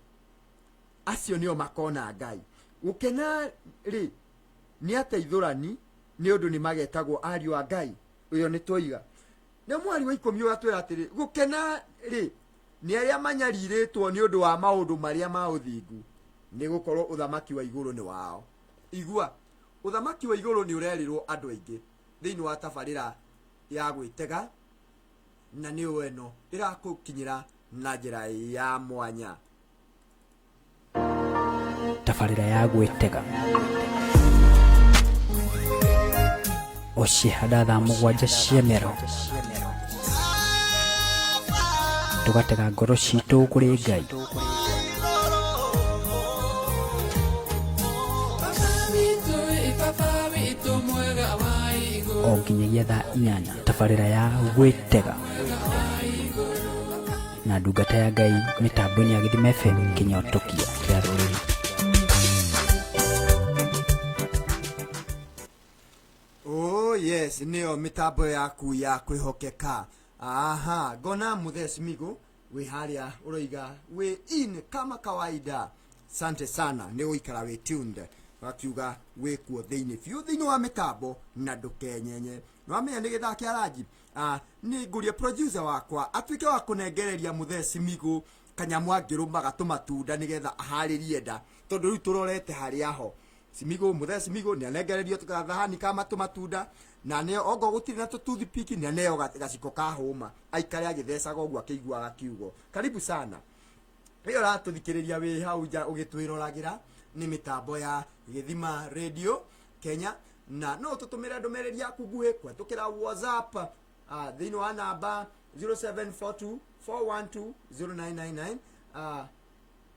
A: acio nio makona Ngai gukena ri ni ateithurani ni undu ni magetagwo ariu a Ngai uyo ni twiga na mwari wa 10 ugatwira atiri gukena ri ni aria manyariritwo ni undu wa maundu maria ma uthingu ni gukorwo uthamaki wa iguru ni wao igua uthamaki wa iguru ni urerirwo andu aingi thiini wa tabarira ya gwitega na ni weno irakukinyira na njira ya mwanya
B: tabarira ya gwitega ocihanda thaa 7 cia mĩaraho tugatega ngoro citũ kũrĩ Ngai o nginyagia thaa 8 tabarĩra ya gwĩtega na ndungata ya Ngai mĩtambo-inĩ ya Gĩthima FM Kinyotokia kĩa rũrĩrĩ.
A: Oh yes, nio mitambo yaku ya kwihokeka. Aha, gona Muthes Migo we haria uroiga we in kama kawaida. Sante sana ni uikara we tuned wakiuga we kuo thiini fiu thiini wa mitambo na ndukenyenye no amenya ni githaa kia rangi ni ngurie producer wakwa atuike wa kunengereria Muthes Migo kanyamu angirumaga tumatunda nigetha aharirie nda tondu riu turorete haria ho Simigo Muthes Migo ni anengererio tukathahani kama tumatunda na ne ogo gutiri na tututhi piki ni aneo gaciko ka homa aikare agitheshaga ogwa kiguaga kiugo. Karibu sana hiyo la tuthikiriria we hau ja ugitwirораgira ni mitambo ya Githima Radio Kenya na no tutumira ndomereri yaku nguhe kwatukira WhatsApp thini wa namba 0742412099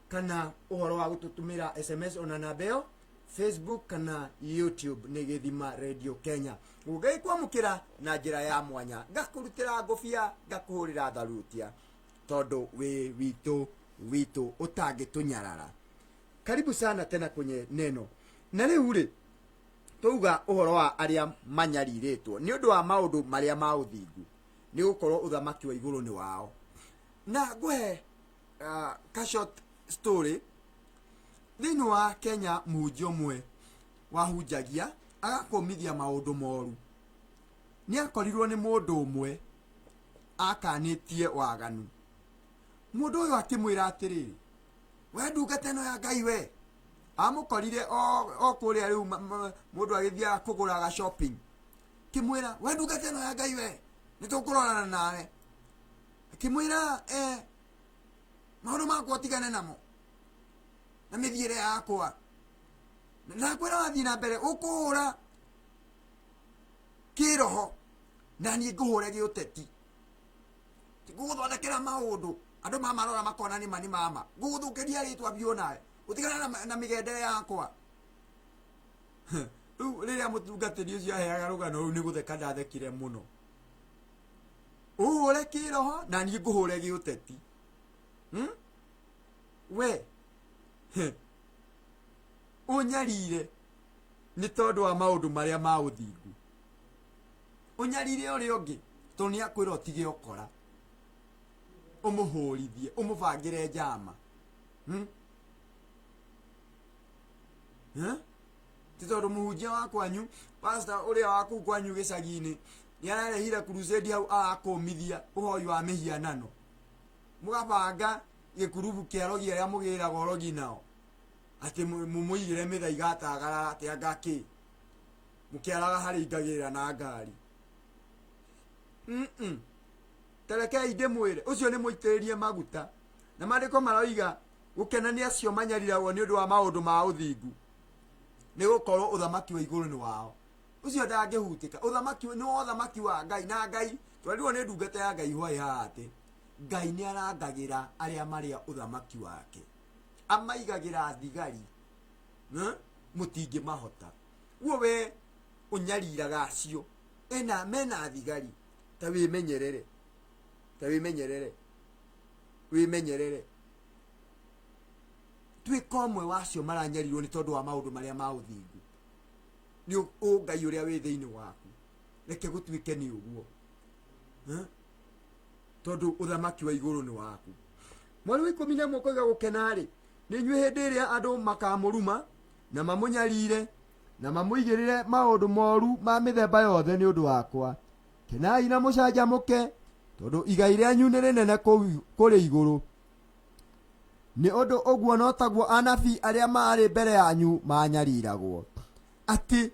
A: kana uhoro wa gututumira SMS ona nabeo Facebook kana YouTube ni Githima Radio Kenya ugai kwamukira na njira ya mwanya ngakurutira ngofia ngakuhurira tharutia tondu we witu utangitunyarara. Karibu sana tena kwenye neno na riu ri tuuga uhoro wa aria manyariritwo ni undu wa maundu maria ma uthingu ni gukorwo uthamaki wa iguru ni wao na ngwe ka short story thiini wa Kenya munjo mwe wahunjagia agakomithia maundu moru ni akorirwo ni mundu umwe akanitie waganu. Mundu uyu akimwira atiriri we ndungata ino ya Ngai we amukorire o kuria riu mundu agithia kuguraga shopping kimwira we ndungata ino ya Ngai we nitukurorana nawe kimwira maundu makwa tigane namo na mithiire yakwa na kwera wathi na mbere ukura kiroho na ni nguhure gi uteti tiguthondekera maundu andu mamarora makona ni mani mama nguguthukiria ritwa biu nawe utigana na migende yakwa riria mutungatiri ucio aheaga rugano ru ni gutheka ndathekire muno uhure kiroho na ni nguhure gi uteti we unyarire ni tondu wa maundu maria ma uthingu unyarire uri ungi tondu ni akwira utige ukora umuhurithie umubangire njama ti tondu muhunjia wa kwanyu pastor uria waku kwanyu gicagi-ini ni ararehire crusade hau agakumithia uhoi wa mihianano mugabanga gikurubu kia rogi aria mugiraga rogi nao ati mumuigire mithaiga atagara ati angaki mukiaraga hari ingagirira na ngari tereke inde mwire ucio ni muitiririe maguta na mandiko maroiga gukenania acio manyariragwo ni undu wa maundu ma uthingu ni gukorwo uthamaki wa iguru ni wao ucio ndangihutika uthamaki ni uthamaki wa Ngai na Ngai twarirwo ni ndungata ya Ngai hoi hati Ngai ni arangagira aria maria uthamaki wake amaigagira thigari mutingi mahota uo we unyariraga acio ena mena thigari ta wimenyerere twikomwe wacio maranyarirwo ni tondu wa maundu maria ma uthingu ni Ngai uria wi thiini waku reke gutwike ni uguo tondu uthamaki wa iguru ni waku mwari wa 11 koiga gukenari ni nyue hindi iria andu makamuruma na mamunyarire na mamuigirire maundu moru ma mithemba yothe ni undu wakwa kenai na mucanjamuke tondu igai rianyu ni rinene kuri iguru ni undu uguo no taguo anabii aria mari mbere yanyu manyariragwo ati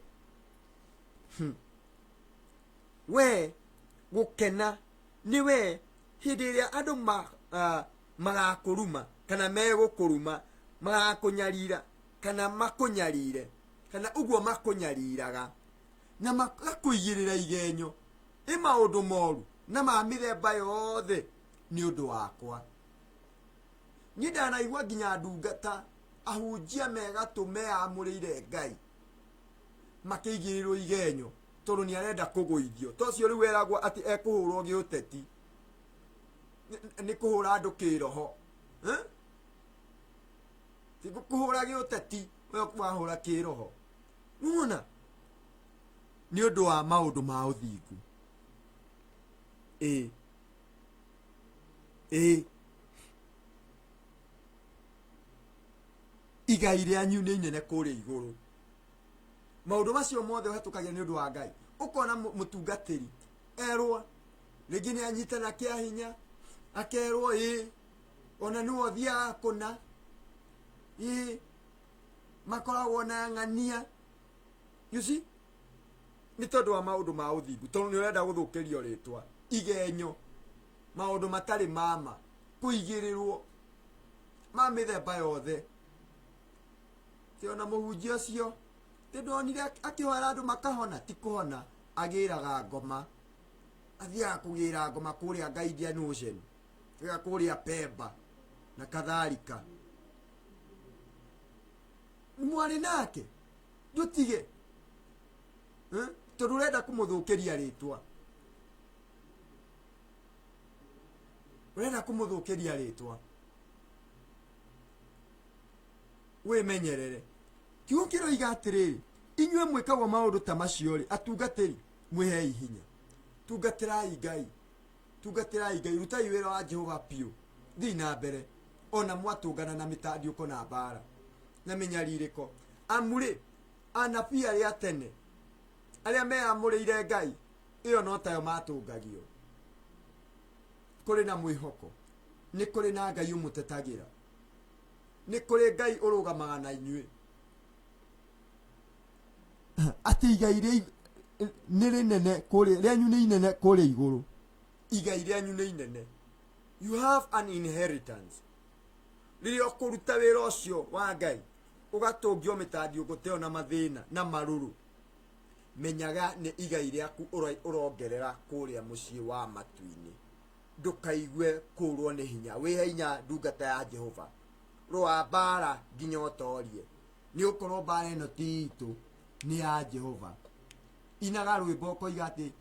A: we gukena ni we hindi iria andu magakuruma kana megukuruma magakunyarira kana makunyarire kana uguo makunyariraga na magakuigirira igenyo maundu moru na ma mithemba yothe ni undu wakwa ni ndanaigua nginya ndungata ahunjia megatu meamurire Ngai makigirirwo igenyo tondu ni arenda kuguithio tocio riu weragwo ati ekuhurwo gi uteti ni kuhura andu kiroho ti kuhura gi uteti we kwahura kiroho nuona ni undu wa maundu ma uthingu igai rianyu ni inene kuri iguru maundu macio mothe uhatukagia ni undu wa Ngai ukona mutungatiri erwa ringi ni anyitana kia hinya akerwo ona ni wothia kuna makoragwo na ng'ania you see ni tondu wa maundu ma uthingu tondu ni urenda guthukirio ritwa igenyo maundu matari mama kuigirirwo ma mithemba yothe ti ona muhunjia cio ti ndonire akihwara andu makahona ti kuhona agiraga ngoma athiaga kugira ngoma kuria Guardian Ocean tiga kuria Pemba na kadhalika mwari nake ndutige tondu urenda kumuthukiria ritwa wimenyerere kiugo kiroiga atiriri inyue mwikagwo maundu ta macio ri atungatiri mwihei hinya tungatirai Ngai rutai wira wa Jehova piu thii na mbere ona mwatungana na mitandiuko na mbara na minyaririko amuri anabii aria tene aria meamurire Ngai iyo no tayo matungagio kuri na mwihoko ni kuri na Ngai umutetagira ni kuri Ngai urugamaga na inyue ati igai ni rinene kuri rianyu ni inene kuri iguru igai rianyu ni inene you have an inheritance ririo kuruta wira ucio wa Ngai ugatungio mitandio guteo na mathina na maruru, menyaga ni igai riaku urongerera kuria mucii wa matuini. Ndukaigue kurwo ni hinya, wi hinya ndungata ya Jehova. Rwa bara nginya utorie, ni ukorwo bara ino ti itu, ni ya Jehova. Inaga rwimbo koiga ati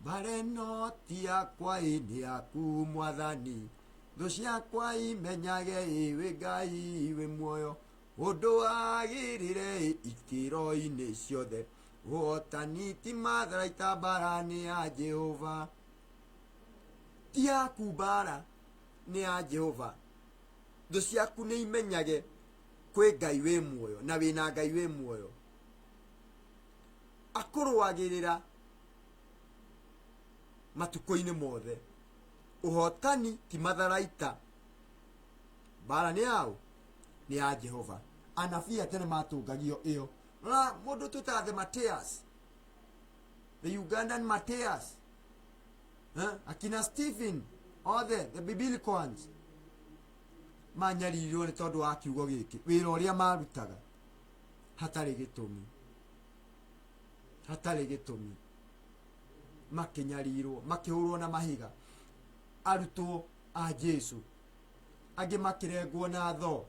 A: bara ino ti yakwa ni yaku Mwathani, thu ciakwa imenyage iwe Ngai iwe muoyo, undu wagirire ikiro-ini ciothe, wotani ti matharaita, bara ni ya Jehova. Ti yaku bara, ni ya Jehova. Thu ciaku ni imenyage kwi Ngai wi muoyo na wina Ngai wi muoyo. Akurwagirira matuko-ini mothe, uhotani ti matharaita, bara ni yao, ni ya Jehova. Anabii tene matungagio iyo. Na mundu twitaga the Mateus, the Ugandan Mateus, akina Stephen, all the biblical ones, manyaririo ni tondu wa kiugo giki, wira uria marutaga hatari gitumi, hatari gitumi, makinyarirwo, makihurwo na mahiga. Arutwo a Jesu angi makirengwo na tho.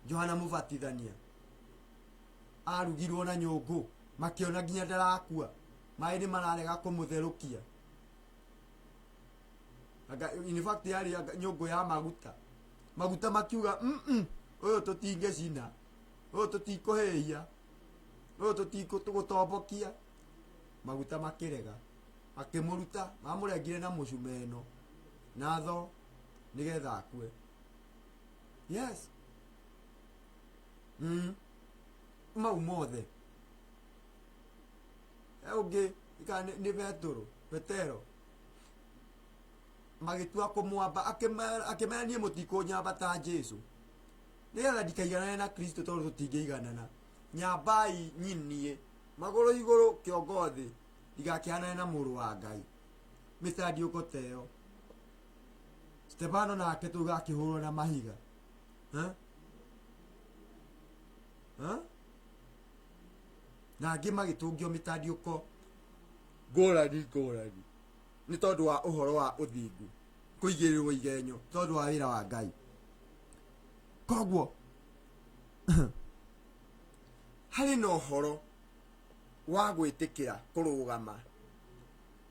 A: Johana Mubatithania arugirwo na nyungu, makiona nginya ndarakua, mai ni mararega kumutherukia. In fact yari nyungu ya maguta makiuga uyu tutingecina, uyu tutikuhia, uyu tutigutombokia. Maguta makirega, akimuruta, mamurengire na mucumeno na tho nigetha akue. Yes. Mau mothe ungi ni Petero magitua kumwamba, akimera nie mutiko nyamba ta Jesu, nigetha ndikaiganane na Kristo tondu tutingeiganana. Nyambai nyinie maguru iguru kiongo thi, ndigakihanane na muru wa Ngai. Mitandio goteo Stefano nake tugakihurwo na mahiga, na angi magitungio mitandiuko ngurani ni tondu wa uhoro wa uthingu, kuigirirwo igenyo tondu wa wira wa Ngai. Koguo hari no uhoro wa gwitikira kurugama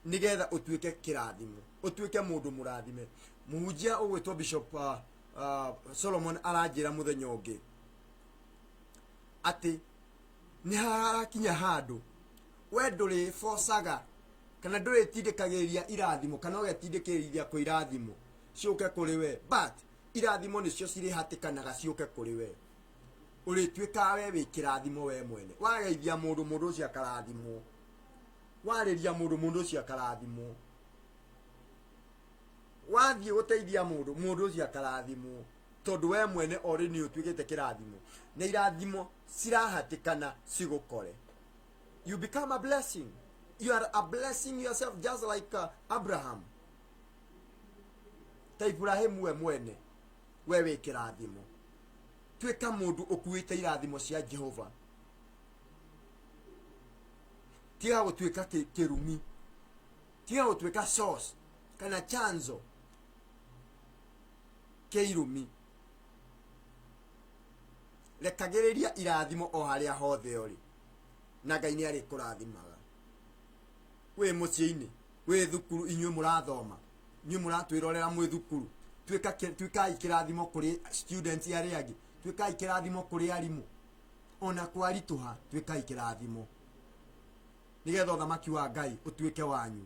A: nigetha utuike kirathimo, utuike mundu murathime. Muhunjia ugwitwo Bishop Solomon aranjira muthenya ungi ati ni harakinya handu we nduri forsaga kana nduri tindikagiriria irathimo, kana ugetindikiriria ku irathimo ciuke kuri we, but irathimo nicio ciri hatikanaga ciuke kuri we. Uri tuika we wi kirathimo we mwene, wageithia mundu ucio akarathimo, wariria mundu ucio akarathimo, wathie guteithia mundu ucio akarathimo, tondu we mwene ori ni utuikite kirathimo, na irathimo cirahatikana cigukore. You become a blessing. You are a blessing yourself, just like Abraham. Ta Ibrahim we mwene we wi kirathimo. Tuika mundu ukuite irathimo cia Jehova, tiga gutuika kirumi, tiga gutuika source kana chanzo keirumi. Rekagiriria irathimo o haria hothe uri, na Ngai ni ari kurathimaga. We muciini, we thukuru, inyuĩ murathoma, inyuĩ muratwirorera mwi thukuru, tuika ikirathimo kuri students ari angi, tuika ikirathimo kuri arimu, ona kwarituha tuika ikirathimo nigetha uthamaki wa Ngai utuike wanyu.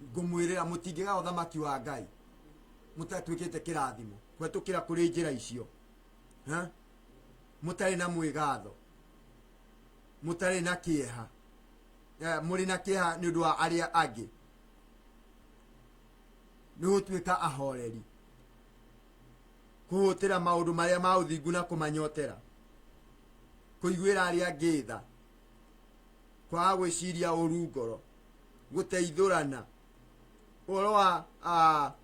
A: Ngumwirira mutingiga uthamaki wa Ngai mutatwikite kirathimo kwetukira kuri njira icio, mutari na mwigatho, mutari na kieha, muri na kieha ni undu wa aria angi, ni gutwika ahoreri, kuhutira maundu maria ma uthingu na kumanyotera, kuiguira aria angi tha, kwa gwiciria uru ngoro, guteithurana, uhoro wa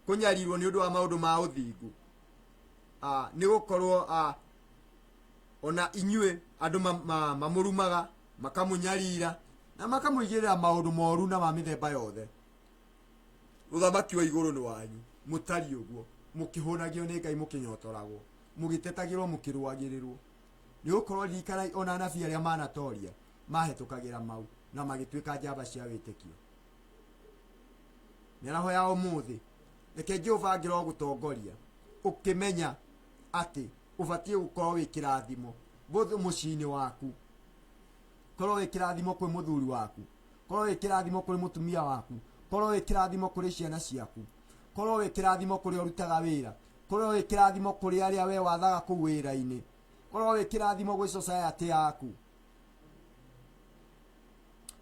A: kunyarirwo ni undu wa maundu ma uthingu, ni gukorwo ona inyue andu mamurumaga makamunyarira na makamuigirira maundu moru na mamithemba yothe. Uthamaki wa iguru ni wanyu, mutari uguo mukihunagio ni Ngai mukinyotoragwo mugitetagirwo mukirwagirirwo ni ukorwo rikara ona anabi aria manatoria mahitukagira mau na magituika njamba cia witikio. Miraho ya umuthi reke Jehova ngiro gutongoria ukimenya ati ubatie gukorwo wi kirathimo bothe mucini waku, korwo wi kirathimo kwi muthuri waku, korwo wi kirathimo kuri mutumia waku, korwo wi kirathimo kuri ciana ciaku, korwo wi kirathimo kuri urutaga wira, korwo wi kirathimo kuri aria we wathaga ku wira-ini, korwo wi kirathimo gwi society yaku,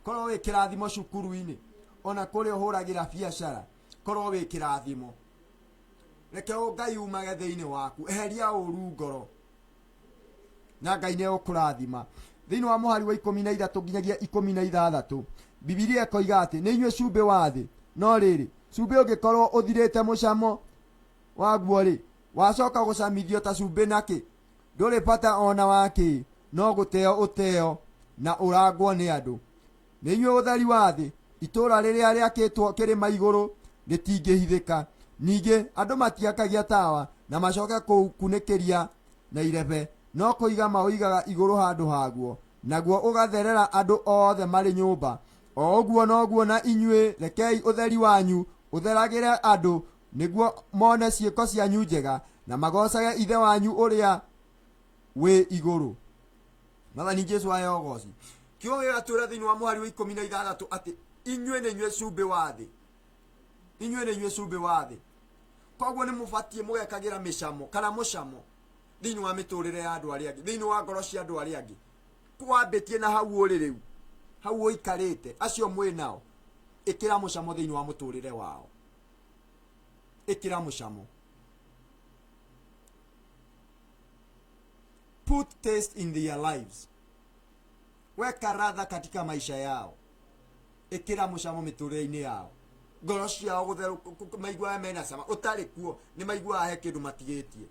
A: korwo wi kirathimo cukuru-ini, ona kuri uhuragira biacara, korwo wi kirathimo. Reke Ngai umage thiini waku, eheria uru ngoro na Ngai ni ukurathima. Thiini wa muhari wa 13 nginyagia 16 Bibilia ikoiga ati ni inyue cumbe wa thi, no riri cumbe ungikorwo uthirite mucamo waguo ri wacoka gucamithio ta cumbe naki nduri bata ona waki, no guteo uteo na urangwo ni andu. Ni inyue utheri wa thi, itura riria riakitwo kirima iguru ritingihithika. Ninge andu matiakagia tawa na macoke kunikiria na irebe, no kuiga mauigaga iguru handu haguo, naguo ugatherera andu othe mari nyumba. O uguo noguo na inyue rekei utheri wanyu utheragire andu, niguo mone ciiko cianyu njega na magocage ithe wanyu uria wi iguru. Mathani Jesu ayogoci kiugo gigatura thiini wa muhari wa 16 ati inyue ni inyue cumbe wa thi, inyue ni inyue cumbe wa thi. Koguo ni mubatie mugekagira micamo kana mucamo thiini wa miturire ya andu aria angi, thiini wa ngoro cia andu aria angi, kwambitie na hau uri riu, hau uikarite acio mwi nao, ikira mucamo thiini wa muturire wao, ikira mucamo. Put taste in their lives, weka radha katika maisha yao, ikira mucamo miturire-ini yao. Ngoro ciao gutheru maigua mena cama utari kuo, ni maigua he kindu matigitie.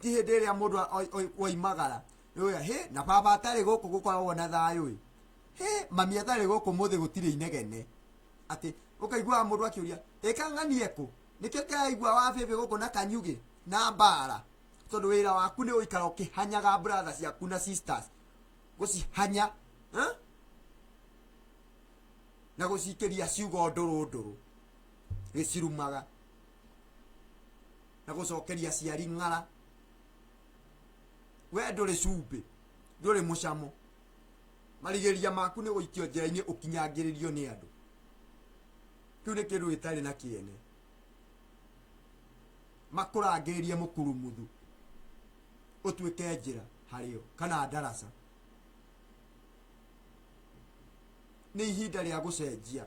A: Ti hindi iria mundu oimagara oya he na baba atari guku gukoragwo na thayu, he mami atari guku muthi gutire inegene, ati ukaigua mundu akiuria ikang'anie ku nikio kiraigua wa bibi guku na kanyugi na mbara, tondu wira waku ni uikara ukihanyaga brothers yaku na sisters, gucihanya na gucikeria ciugo nduru gicirumaga na gucokeria ciari ng'ara. We nduri cumbe, nduri mucamo, marigeria maku ni guikio njira-ini ukinyangiririo ni andu. Kiu ni kindu gitari na kiene, makurangiririe mukurumuthu utuike njira hario kana ndaraca. Ni ihinda ria gucenjia,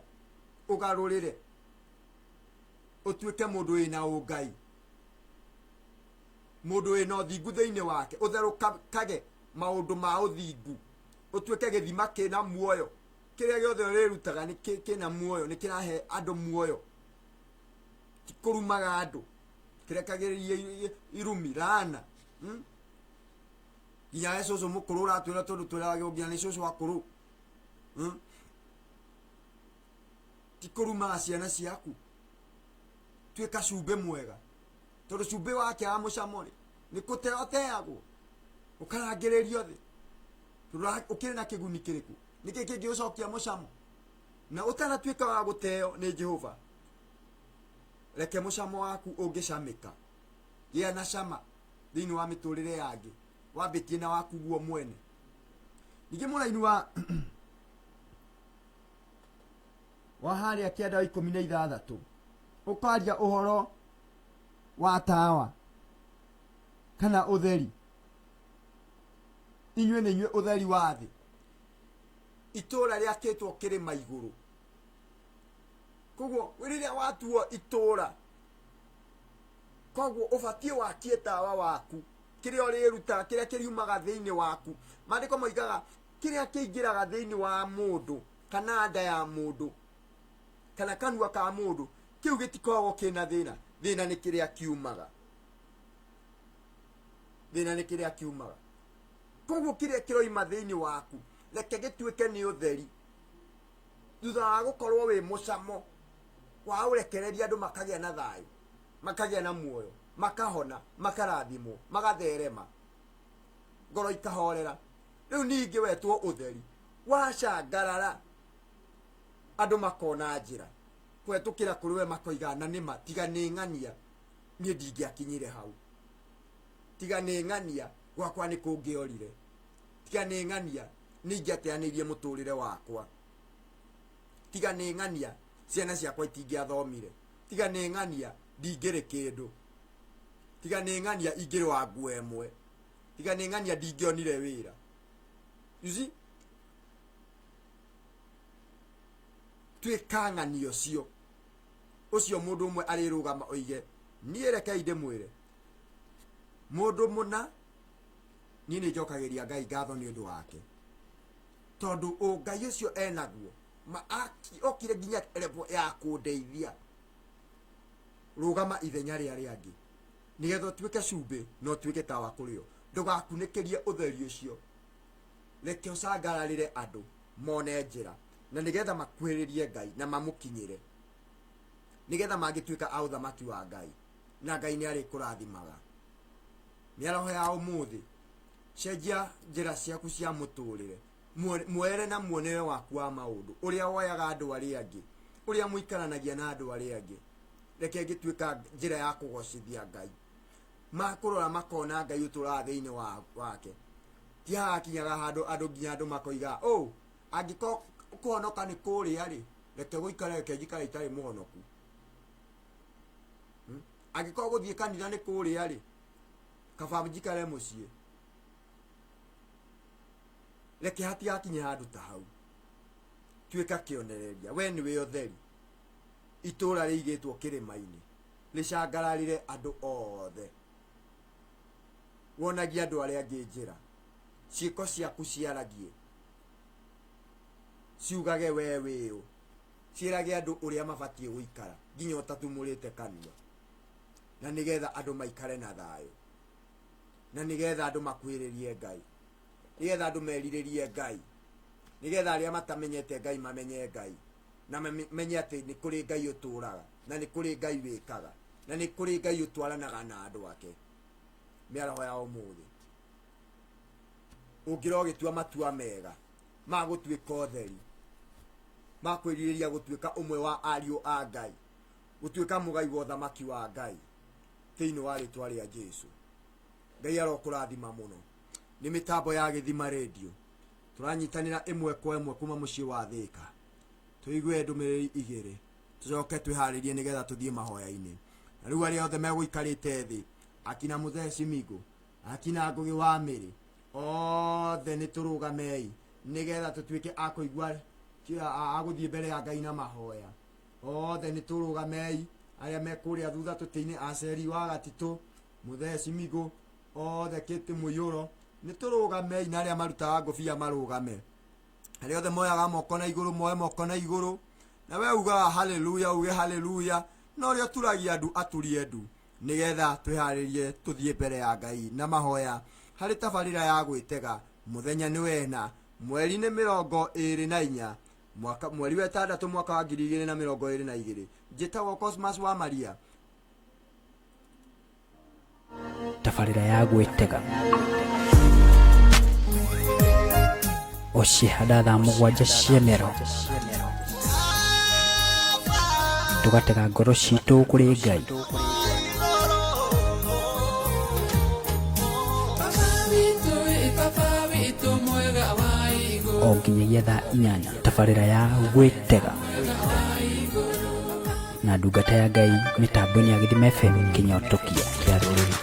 A: ugarurire utuike mundu wina ungai, mundu wina uthingu thiini wake, utherukage maundu ma uthingu, utuike githima kina muoyo. Kiria giothe urirutaga ni kina muoyo, ni kirahe andu muoyo, tikurumaga andu, kirekagiririe irumi rana. Nginya cucu mukuru uratwira tondu twiragwo nginya ni cucu wakuru, tikurumaga ciana ciaku. Tuika cumbe mwega, tondu cumbe wake wa mucamo ni kuteoteagwo ukarangiririo thi, tondu ukiri na kiguni kiriku niki kingi ucokia mucamo na utanatuika wa guteo ni Jehova. Reke mucamo waku ungicamika gia na cama thiini wa miturire yangi, wambitie na waku guo mwene. Ningi muraini wa haria kienda 16 ukaria uhoro wa tawa kana utheri. Inyue ni inyue utheri wa thi, itura riakitwo kirima iguru. Koguo riria watuo itura, koguo ubatie wakie tawa waku, kiria uriruta kiria kiriumaga thiini waku. Maandiko moigaga kiria kiingiraga thiini wa mundu kana nda ya mundu kana kanua ka mundu, kiu gitikoragwo kina thina. Thina ni kiria kiumaga. thina nä kä rä a kiumaga koguo kä rä a kä roima thä inä waku reke gä tuä ke nä å theri thutha wa gå korwo wä må camo wa å rekereria andå makagä a na thayå makagä a na muoyo makahona makarathimwo magatherema ngoro ikahorera rä u ningä wetwo å theri wacangarara andå makona njä ra kwehtå kä ra kå rä we makoiga na nä ma tiga nä ng'ania niä ndingä akinyä re hau tiga nä ng'ania gwakwa nä kå ngä orire tiga nä ng'ania nä ingä ateanä irie må tå rä re wakwa tiga nä ng'ania ciana ciakwa itingä athomire tiga nä ng'ania ndingä rä kä ndå tiga nä ng'ania ingä rä wa nguo ĩmwe tiga nä ng'ania ndingä onire wä ra tuä ka ng'ania å cio må ndå å mwe arä rå gama oige niä rekei ndä mwä re må ndå må na niä nä njokagä ria Ngai ngatho nä å ndå wake tondå å Ngai å cio enaguo okire nginya revo ya kå ndeithia rå gama ithenya rä a rä angä nä getha tuä ke cumbä no tuä ke tawa kå rä o ndå gakunä kä rie å theri å cio reke å cangararä re andå mone njä ra na nä getha makuhä rä rie Ngai na mamå kinyä re nä getha mangä tuä ka a å thamaki wa Ngai na Ngai nä arä kå rathimaga mä araho ya å må thä cenjia njä ra ciaku cia må tå rä re mwere na muonere waku wa maå ndå å rä a woyaga andå arä angä å rä a må ikaranagia na andå arä angä reke ngä tuä ka njä ra ya kå gocithia Ngai makå rora makona Ngai å tå raga thä inä wake ti hagakinyaga handå andå nginya andå makoiga å angä korwo kå honoka nä kå rä a rä reke gå ikare reke njikare itarä må honoku angä korwo gå thiä kanitha nä kå rä a rä kaba njikare må ciä reke hatigakinye handå ta hau tuä ka kä onereria we nä wä o theri itå ra rä igä two kä rä ma-inä rä cangararä re andå othe wonagia andå arä angä njä ra ciĩko ciaku ciaragie ciugage we wä å ciärage andå å rä a mabatiä gå ikara nginya å tatumå rä te kanua na nä getha andå maikare na thayå na nä getha andå makuhä rä rie Ngai nä getha andå merirä rie Ngai nä getha arä a matamenyete Ngai mamenye Ngai na menye atä nä kå rä Ngai å tå raga na nä kå rä Ngai wä kaga na nä kå rä Ngai å twaranaga na andå ake mä araho ya å må thä å ngä ra å gä tua matua mega ma gå tuä ka å theri ma kwä rirä ria gå tuä ka å mwe wa ariå a Ngai gå tuä ka må gai wa å thamaki wa Ngai thä inä wa rä twa rä a Jesu Ngai arokå rathima må no nä mä tambo ya gä thima radio tå ranyitanä ra ä mwe kwa ä mwe kuma må ciä wa thä ka tå igue ndå mä rä ri igä rä tå coke twä harä rie nä getha tå thiä mahoya-inä na rä u arä othe megå ikarä te thä akina må theci migå akina ngå gä wa mä rä othe nä tå rå gamei nä getha tå tuä ke akå igua agå thiä mbere ya Ngai na mahoya othe nä tå rå gamei arä a mekå rä a thutha tå tä inä aceri wa gatitå må theci migå othe kä tä må yå ro nä tå rå gamei na arä a marutaga ngå bia marå game arä othe moyaga moko na igå rå moe moko na igå rå na we ugaga haleluya uge haleluya na å rä a turagia ndu aturie ndu nä getha twä harä rie tå thiä mbere ya Ngai na mahoya harä tabarä ra ya gwä tega må thenya nä wena mweri nä 24 mweri wa 6 mwaka wa 2022 njätagwo Cosmas wa Maria
B: tabarä ra ya gwä tega o cihanda thaa 7 cia mĩaro tũgatega ngoro citũ kũrĩ Ngai o nginyagia thaa 8 tabarĩra ya gwĩtega na ndungata ya Ngai mĩtambo-inĩ ya Gĩthima FM Kĩnyotokia kĩa rũrĩrĩ.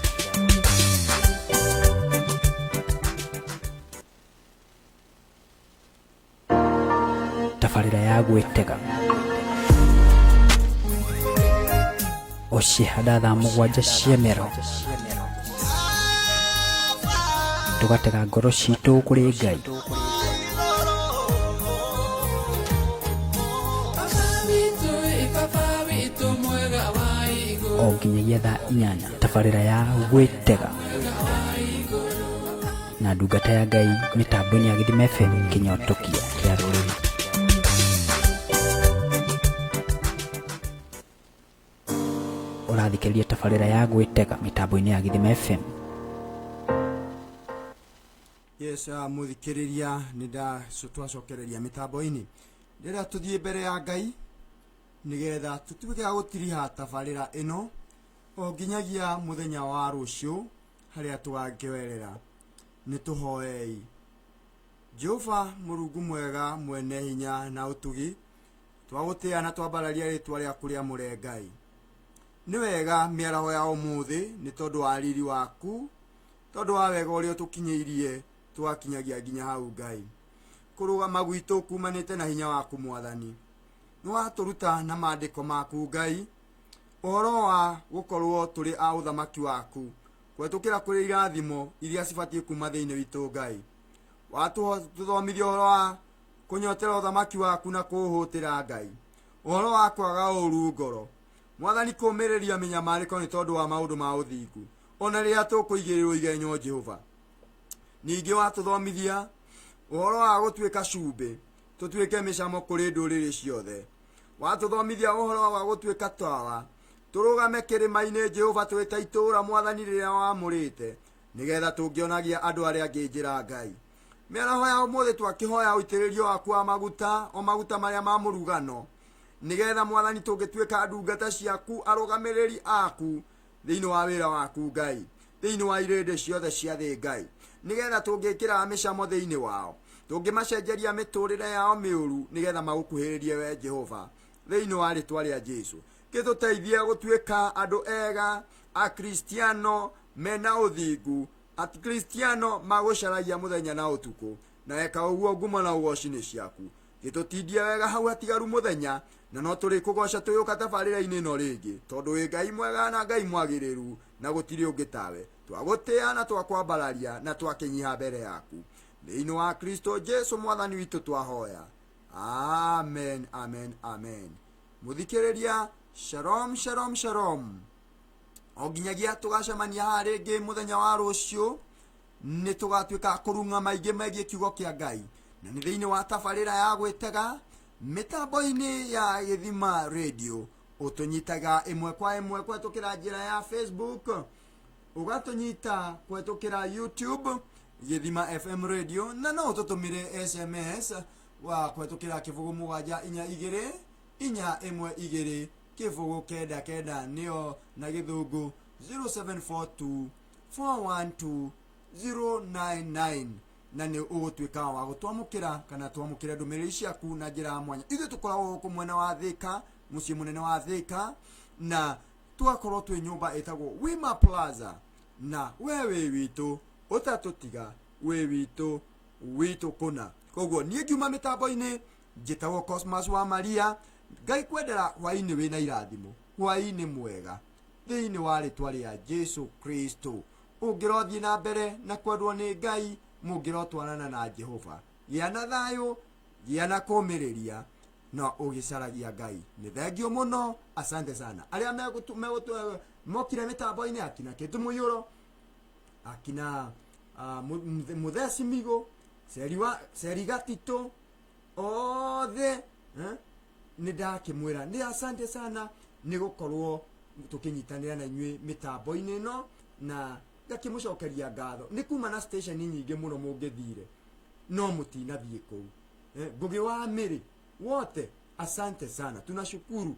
B: Tabarĩra ya gwĩtega o cihanda thaa 7 cia mĩaro tũgatega ngoro citũ kũrĩ Ngai o nginyagia thaa 8 tabarĩra ya gwĩtega na ndungata ya Ngai mitambo-ini ya Githima FM kinyotokia kia rurimi. Urathikĩrĩria tabarĩra ya gwĩtega mitambo-ini ya Githima FM.
A: Yes, muthikĩrĩria twacokereria mitambo-ini rĩrĩa tũthiĩ mbere ya Ngai nigetha tũtuĩke gũtiriha tabarĩra ĩno o nginyagia mũthenya wa rũciũ harĩa tũgakĩwerera. Nĩ tũhoei. Jehova Mũrungu mwega mwene hinya na ũtugi, twagũtĩĩa na twambararia rĩtwa rĩaku rĩamũre Ngai. Nĩ wega mĩaraho ya ũmũthĩ nĩ tondũ wa riri waku, tondũ wa wega ũrĩa ũtũkinyĩirie twakinyagia nginya hau Ngai. Kũrũgama gwitũ kumanĩte na hinya waku Mwathani. Nĩ watũruta na maandĩko maku Ngai ũhoro wa gũkorwo tũrĩ a ũthamaki waku, kũhetũkĩra kũrĩ irathimo iria cibatiĩ kuma thĩinĩ witũ Ngai. Watũthomithia ũhoro wa kũnyotera ũthamaki waku na kũũhũtĩra Ngai, ũhoro wa kwaga ũũru ngoro, Mwathani kũũmĩrĩria mĩnyamarĩko nĩ tondũ wa maũndũ ma ũthingu, ona rĩrĩa tũkũigĩrĩrwo igenyo Jehova. Ningĩ watũthomithia ũhoro wa gũtuĩka cumbĩ, tũtuĩke mĩcamo kũrĩ ndũrĩrĩ ciothe. Watũthomithia ũhoro wa gũtuĩka tawa, tũrũgame kĩrĩma-inĩ Jehova twĩta itũũra Mwathani rĩrĩa wamũrĩte, nĩgetha tũngĩonagia andũ arĩa angĩ njĩra Ngai. Mĩaraho ya ũmũthĩ twakĩhoya ũitĩrĩrio waku wa maguta, o maguta marĩa ma mũrugano, nĩgetha Mwathani tũngĩtuĩka ndungata ciaku, arũgamĩrĩri aku thĩinĩ wa wĩra waku Ngai, thĩinĩ wa irĩndĩ ciothe cia thĩ Ngai, nĩgetha tũngĩkĩra mĩcamo thĩinĩ wao, tũngĩmacenjeria mĩtũrĩre yao mĩũru, nĩgetha magũkuhĩrĩrie we Jehova thĩinĩ wa rĩtwa rĩa Jesu. Gĩtũteithie gũtuĩka andũ ega, akristiano mena ũthingu, akristiano magũcaragia mũthenya na ũtukũ, na eka ũguo ngumo na ũgoci-inĩ ciaku. Gĩtũtindie wega hau hatigaru mũthenya, na no tũrĩ kũgoca tũyũka tabarĩra-inĩ ĩno rĩngĩ, tondũ wĩ Ngai mwega na Ngai mwagĩrĩru, na gũtirĩ ũngĩ tawe. Twagũtĩĩa na twakwambararia na twakĩnyiha mbere yaku, thĩinĩ wa Kristo Jesu Mwathani witũ twahoya. Amen, amen, amen. Muthikĩrĩria, shalom, shalom, shalom. O nginyagia tũgacemania haha rĩngĩ mũthenya wa rũciũ, nĩ tũgatuĩka kũrunga maingĩ megiĩ kiugo kĩa Ngai, na nĩ thĩinĩ wa tabarĩra ya gwĩtega mĩtambo-inĩ ya Githima Radio. Ũtũnyitaga ĩmwe kwa ĩmwe kũhetũkĩra njĩra ya Facebook, ũgatũnyita kũhetũkĩra YouTube Githima FM Radio, na no ũtũtũmĩre SMS wa kũhetũkĩra kĩbũgũ 742-412 kĩbũgũ 99 nĩyo na gĩthũngũ 0742-412-099, na nĩ ũgũtuĩka wa gũtwamũkĩra kana twamũkĩre ndũmĩrĩri ciaku na njĩra ya mwanya. Ithuĩ tũkoragwo gũkũ mwena wa Thĩka, mũciĩ mũnene wa Thĩka, na twakorwo twĩ nyũmba ĩtagwo Wima Plaza, na we wĩ witũ ũtatũtiga, wĩ witũ kũna. Koguo niĩ ngiuma mĩtambo-inĩ njĩtagwo Cosmas wa Maria. Ngai kwendera hwaĩ-inĩ wĩna irathimo, hwaĩ-inĩ mwega thĩinĩ wa rĩtwa rĩa Jesu Kristo. Ũngĩrothiĩ na mbere na kwendwo nĩ Ngai, mũngĩrotwarana na Jehova, gĩa na thayũ, gĩa na kũũmĩrĩria, na ũgĩcaragia Ngai. Nĩ thengio mũno, asante sana. Arĩa mokire mĩtambo-inĩ, akina Kĩndũ Mũiyũro, akina Mũtheci Migo, Seri Gatito, othe nĩ ndakĩmwĩra nĩ asante sana nĩ gũkorwo tũkĩnyitanĩra na inyuĩ mĩtambo-inĩ ĩno, na ngakĩmũcokeria ngatho. Nĩ kuma na station nyingĩ mũno mũngĩthire, no mũtinathiĩ kũu. Ngũgĩ wa Mĩrĩ wote, asante sana, tunashukuru.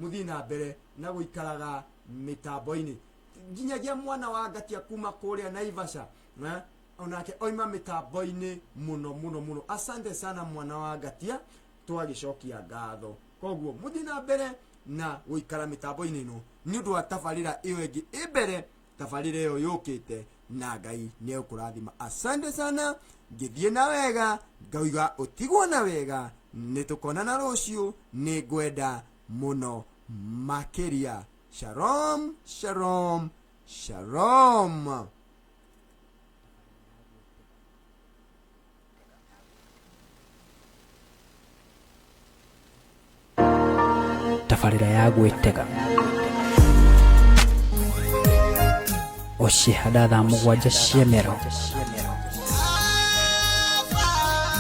A: Mũthiĩ na mbere na gũikaraga mĩtambo-inĩ. Nginyagia mwana wa Ngatia kuma kũrĩa Naivasha, onake oima mĩtambo-inĩ mũno. Asante sana mwana wa Ngatia, twagĩcokia ngatho. Koguo mũthiĩ na mbere na gũikara mĩtambo-inĩ ĩno nĩ ũndũ wa tabarĩra ĩyo ĩngĩ ĩmbere, tabarĩra ĩyo yũkĩte, na Ngai nĩ ũkũrathima. Asante sana, ngĩthiĩ na wega, ngauga ũtigwo na wega, nĩ tũkonana rũciũ, nĩ ngwenda mũno makĩria. Shalom, shalom, shalom.
B: Tabarĩra ya gwĩtega o ciĩhanda thaa 7 cia mĩaraho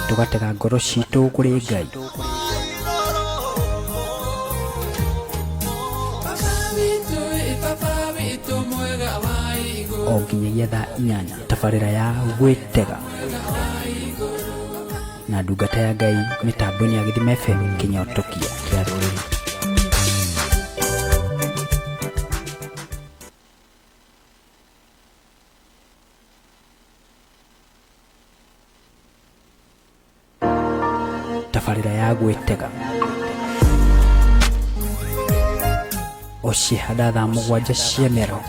B: tugatega ngoro citũ kũrĩ Ngai. O nginyagia thaa 8 tabarĩra ya gwĩtega na ndungata ya Ngai mĩtambo-inĩ ya Gĩthima FM kĩnyotokia kĩa rũrĩrĩ. Tabarĩra ya gwĩtega o cihanda thaa 7 cia mĩaraho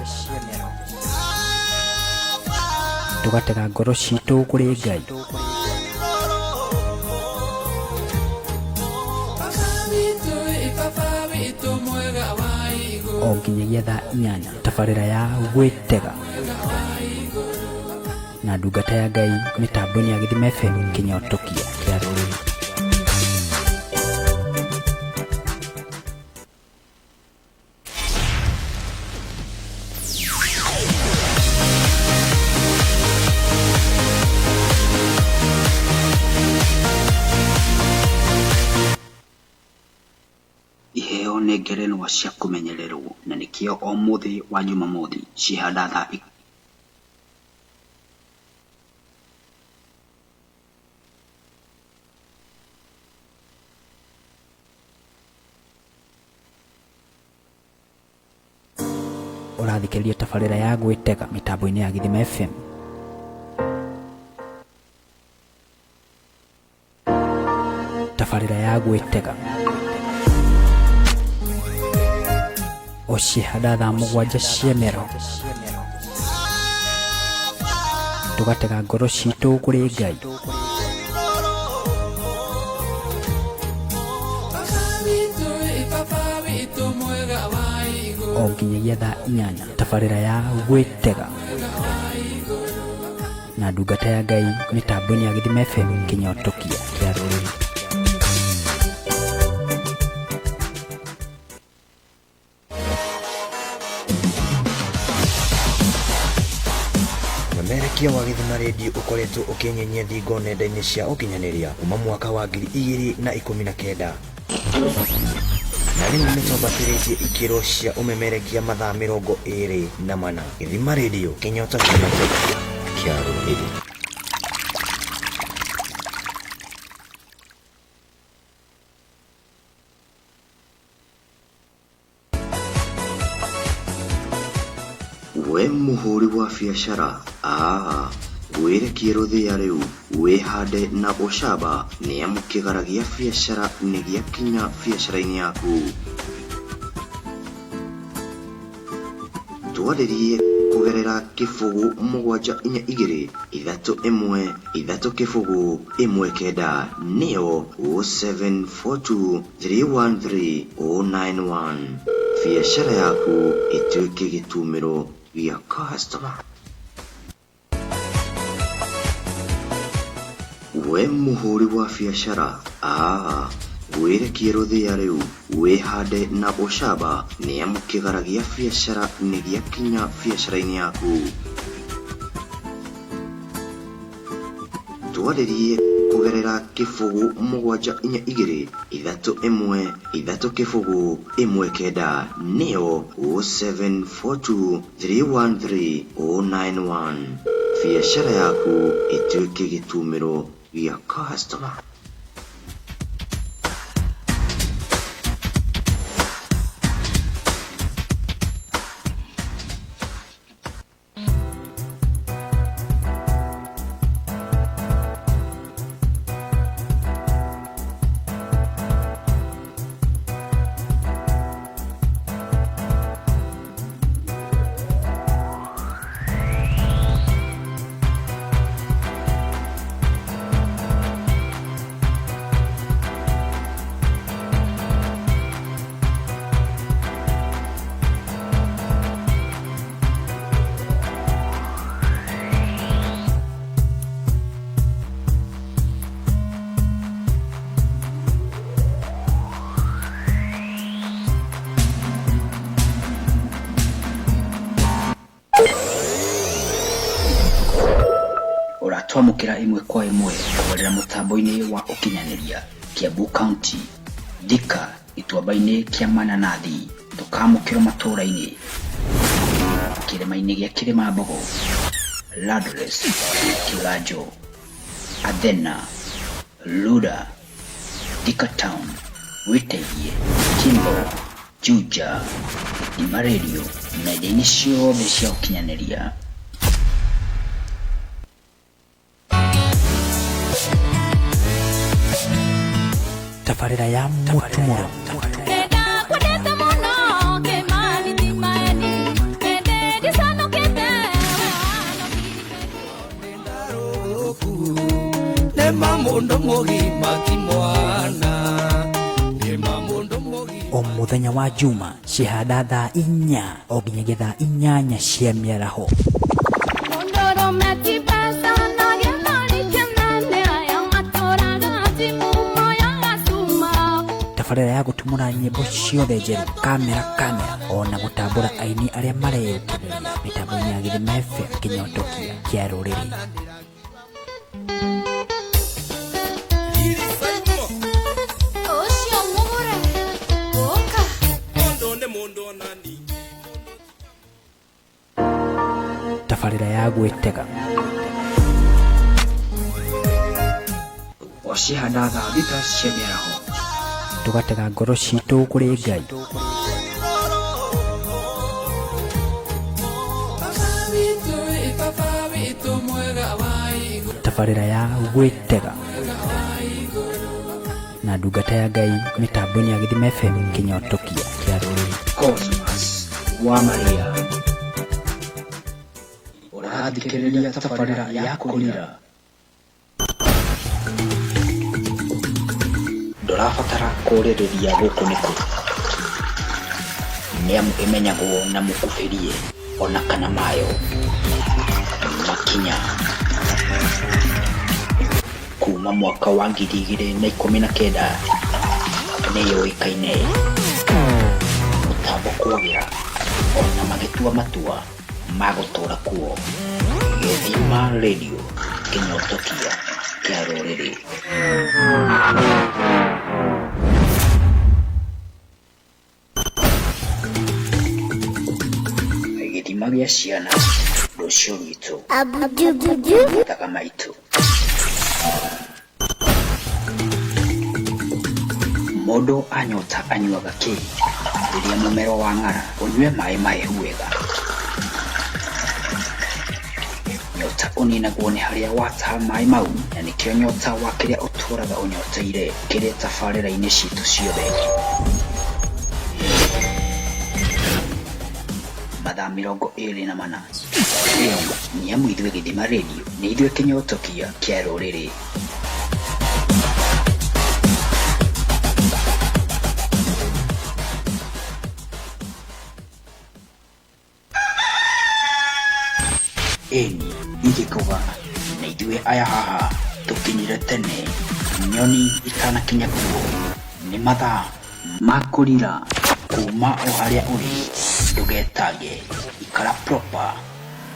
B: tugatega ngoro citũ kũrĩ Ngai. O nginyagia thaa 8 tabarĩra ya gwĩtega na ndungata ya Ngai mĩtambo-inĩ ya Gĩthima FM kĩnyotokia kĩa rũrĩrĩ.
C: Iheo nĩ ngerenwa cia kũmenyererwo na nĩkĩo o mũthĩ wa Jumamothi cihanda thaa
B: ũrathikĩrĩria tabarĩra ya gwĩtega mĩtambo-inĩ ya Gĩthima FM. Tabarĩra ya gwĩtega o cihanda thaa 7 cia mĩaraho tugatega ngoro citũ kũrĩ Ngai. O nginyagia thaa 8 tabarĩra ya gwĩtega na ndungata ya Ngai mĩtambo-inĩ ya Gĩthima FM kĩnyotokia kĩa rũrĩrĩ.
D: Merekia wa Gĩthima Radio ukoretwo ũkĩnyenyia thingo nenda-inĩ cia ũkinyanĩria kuma mwaka wa 2019 na rĩu nĩtwambatĩrĩtie ikĩro cia ũmemerekia mathaa 24. Gĩthima Radio kĩnyotokia kĩa rũrĩrĩ.
C: we mũhũri wa biacara wĩrekie rũthĩa rĩu wĩhande na ũcamba nĩamu kĩgara gĩa biacara nĩgĩakinya biacara-inĩ yaku. Twarĩrie kũgerera kĩbũgũ 722-313-1 nĩyo 0742-313-091. Biacara yaku ĩtuĩke gĩtumĩro gĩa customer. we mũhũri wa biacara wĩrekie rũthĩa rĩu wĩhande na ũcamba nĩamu kĩgara gĩa biacara nĩgĩakinya biacara-inĩ yaku. Twarĩrie kũgerera kĩbũgũ 722-313-1 nĩyo 0742-313-091. Biacara yaku ĩtuĩke gĩtumĩro gĩa customer.
E: twamukira imwe kwa imwe kubarira mutambo-ini wa ukinyaneria Kiambu County Thika ituamba-ini kia Mananathi tukamukira matura-ini kirima-ini gia Kirimambogo Ladres Kiganjo Athena Luda Thika Town Witaiye Kimbo Juja Gidima Radio nenda-ini ciothe cia ukinyaneria.
B: tabarĩra ya mũtumũro o mũthenya wa juma cihanda thaa 4 o nginyagia thaa 8 cia mĩaraho. tabarĩra ya gũtumũra nyĩmbo ciothe njerũ kamera ona gũtambũra aini arĩa mareyũkĩrĩria mĩtambo-inĩ ya Gĩthima FM kĩnyotokia kĩa rũrĩrĩ. tabarĩra ya gwĩtega
E: Ocihanda thaa 6 cia mĩaraho
B: tugatega ngoro citũ kũrĩ Ngai. tabarĩra ya gwĩtega na ndungata ya Ngai mĩtambo-inĩ ya Gĩthima FM kĩnyotokia kĩa rũrĩrĩ.
E: Cosmas wa Maria ũrathikĩrĩria tabarĩra ya kũrira. Ndũrabatara kũrĩrĩria gũkũ nĩkũ nĩamu ĩmenyagwo na mũkubĩrie ona kana mayo makinya kuma mwaka wa 2019 nĩyũĩkaine mũtambo kwagĩra ona magĩtua matua ma gũtũra kuo. Gĩthima Radio kĩnyotokia kĩa rũrĩrĩ. Gĩthima gĩa ciana rũciũ rwitũ thaga maitũ. Mũndũ anyota anyuaga kĩ rĩrĩa mũmero wa ng'ara ũnyue maĩ mahehu wega. Nyota ũninagwo nĩ harĩa wataha maĩ mau na nĩkĩo nyota wa kĩrĩa ũtũraga ũnyoteire kĩrĩ tabarĩra-inĩ citũ ciothe. Mathaa 24 nĩamu ithuĩ Gĩthima Radio nĩ ithuĩ kĩnyotokia kĩa rũrĩrĩ. Eni igĩkauga na ithuĩ aya haha tũkinyire tene nyoni itanakinya kuo. Nĩ mathaa ma kũrira kuma o harĩa ũrĩ ndũgetange ikara proper